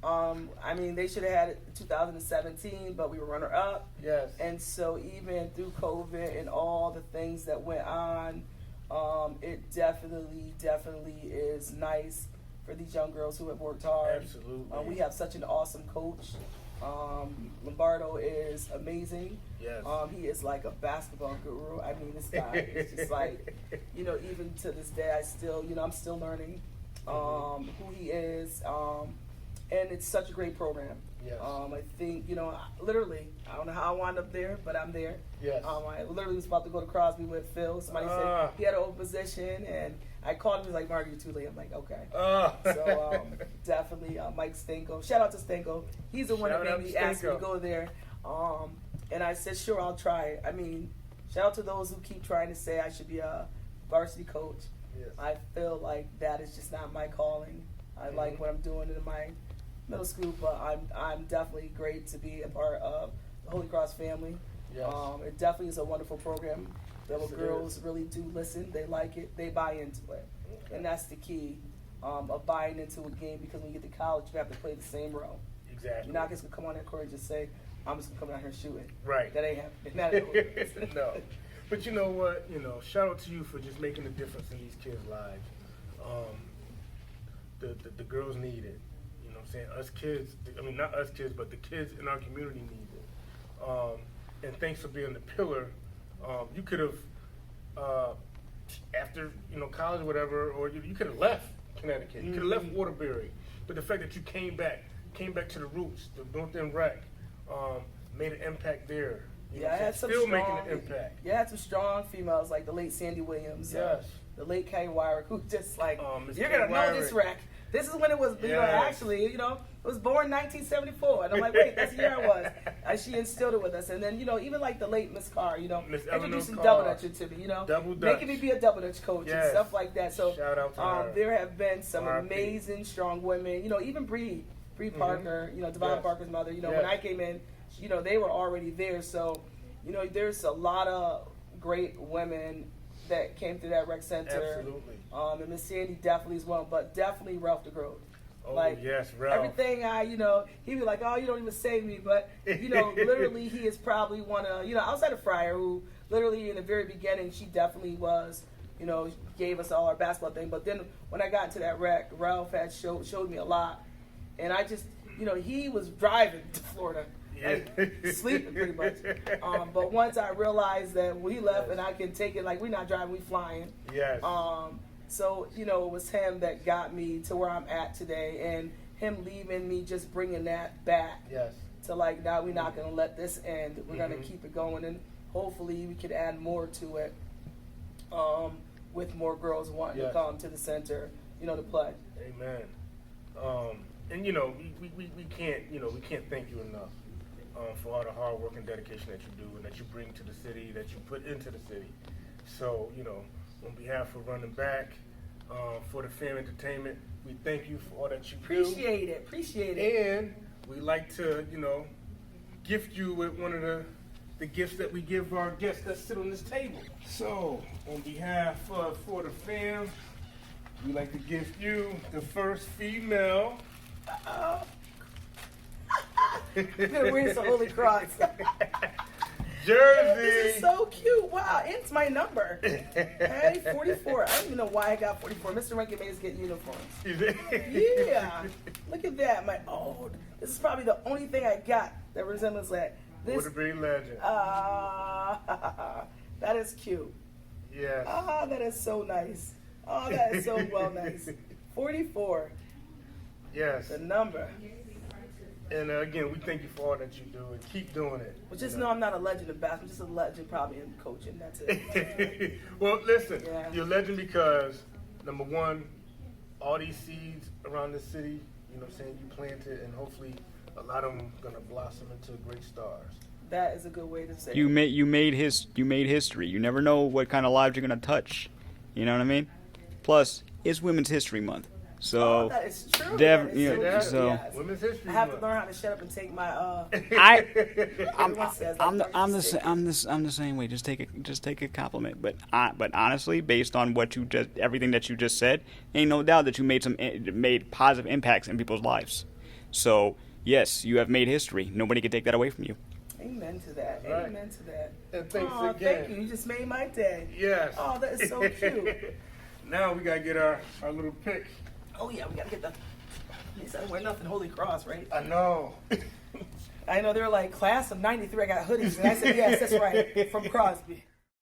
I mean, they should have had it in 2017, but we were runner up. Yes. And so even through COVID and all the things that went on, it definitely is nice for these young girls who have worked hard. Absolutely. We have such an awesome coach. Lombardo is amazing. Yes. He is like a basketball guru. I mean, this guy is just like, you know, even to this day, I still, you know, I'm still learning who he is. And it's such a great program. Yes. I think, you know, literally, I don't know how I wound up there, but I'm there. Yes. I literally was about to go to Crosby with Phil. Somebody said he had an open position, and I called him. He was like, Margret, you're too late. I'm like, okay. So definitely Mike Stanko. Shout out to Stanko. He's the one that made me ask me to go there. And I said, sure, I'll try. I mean, shout out to those who keep trying to say I should be a varsity coach. Yes. I feel like that is just not my calling. I like what I'm doing in my middle school, but I'm definitely great to be a part of the Holy Cross family. Yes. It definitely is a wonderful program. The Yes, it girls is. really do listen. They like it. They buy into it. Okay. And that's the key of buying into a game, because when you get to college, you have to play the same role. Exactly. You're not just going to come on that court and just say, I'm just going to come out here and shoot it. Right. That ain't happening. Not at all. No. But you know what? You know, shout out to you for just making a difference in these kids' lives. The girls need it. You know what I'm saying? Us kids, I mean, not us kids, but the kids in our community need it. And thanks for being the pillar. You could have, after, you know, college or whatever, or you could have left Connecticut. You could have left Waterbury. But the fact that you came back to the roots, the North End Rec, made an impact there. You know Yeah, what I I'm had some saying? Still strong, making an impact. Yeah, I had some strong females like the late Sandy Williams, Yes. the late Kay Wyrick, who just like, Miss you're Kay gonna know this Wyrick. wreck. This is when it was, you know, Yes. actually, you know, it was born 1974, and I'm like, wait, that's the year I was. And she instilled it with us, and then, you know, even like the late Miss Carr, you know, Miss Eleanor introducing Carr. double dutching to me, you know, Double Dutch. making me be a double dutch coach and Yes. stuff like that. So Shout out to her. there have been some RIP. amazing, strong women, you know, even Bree Parker, you know, Devon Yes. Parker's mother, you know, Yes. when I came in, you know, they were already there. So, you know, there's a lot of great women that came through that rec center. Absolutely. And Miss Sandy definitely is one, but definitely Ralph DeGrove. Oh, Like, yes, Ralph. Everything you know, he'd be like, oh, you don't even save me. But, you know, literally he is probably one of, you know, outside of Fryer, who literally in the very beginning, she definitely was, you know, gave us all our basketball thing. But then when I got into that rec, Ralph had showed me a lot. And I just, you know, he was driving to Florida. Like, sleeping pretty much. But once I realized that when he left, Yes. and I can take it, like, we're not driving, we flying. Yes. So, you know, it was him that got me to where I'm at today, and him leaving me, just bringing that back Yes. to like, now we're not going to let this end. We're going Mhm. to keep it going, and hopefully we could add more to it with more girls wanting Yes. to come to the center, you know, to play. Amen. And you know, we can't, you know, we can't thank you enough for all the hard work and dedication that you do and that you bring to the city, that you put into the city. So, you know, on behalf of Running Back, for the Fan Entertainment, we thank you for all that you do. Appreciate it. And we like to, you know, gift you with one of the the gifts that we give our guests that sit on this table. So, on behalf of For the Fam, we'd like to gift you the first female. I'm gonna wear some Holy Cross. Jersey. This is so cute. Wow, and it's my number. Hey, 44. I don't even know why I got 44. Mr. Rankin made us get uniforms. Yeah. Look at that. This is probably the only thing I got that resembles that. This. Waterbury legend. That is cute. Yes. That is so nice. Oh, that is so well nice. 44. Yes. The number. And again, we thank you for all that you do and keep doing it. Well, just know I'm not a legend of basketball. I'm just a legend probably in coaching. That's it. Well, listen, Yeah. you're a legend because, number one, all these seeds around the city, you know what I'm saying, you planted, and hopefully a lot of them going to blossom into great stars. That is a good way to say You it. made history. You never know what kind of lives you're gonna touch. You know what I mean? Plus, it's Women's History Month, so That is true. Dev- That is you know, true. so- Yes. Women's History I have to Month. learn how to shut up and take my I'm says, I'm like, I'm the same way. Just take a compliment. But honestly, based on everything that you just said, ain't no doubt that you made positive impacts in people's lives. So yes, you have made history. Nobody can take that away from you. Amen to that. Right. Amen to that. And thanks Aw, again. Thank you. You just made my day. Yes. Oh, that is so cute. Now we got to get our little pick. Oh yeah, we gotta get the. At least I don't wear nothing Holy Cross, right? I know. I know they're like class of '93. I got hoodies, and I said yes, that's right, from Crosby.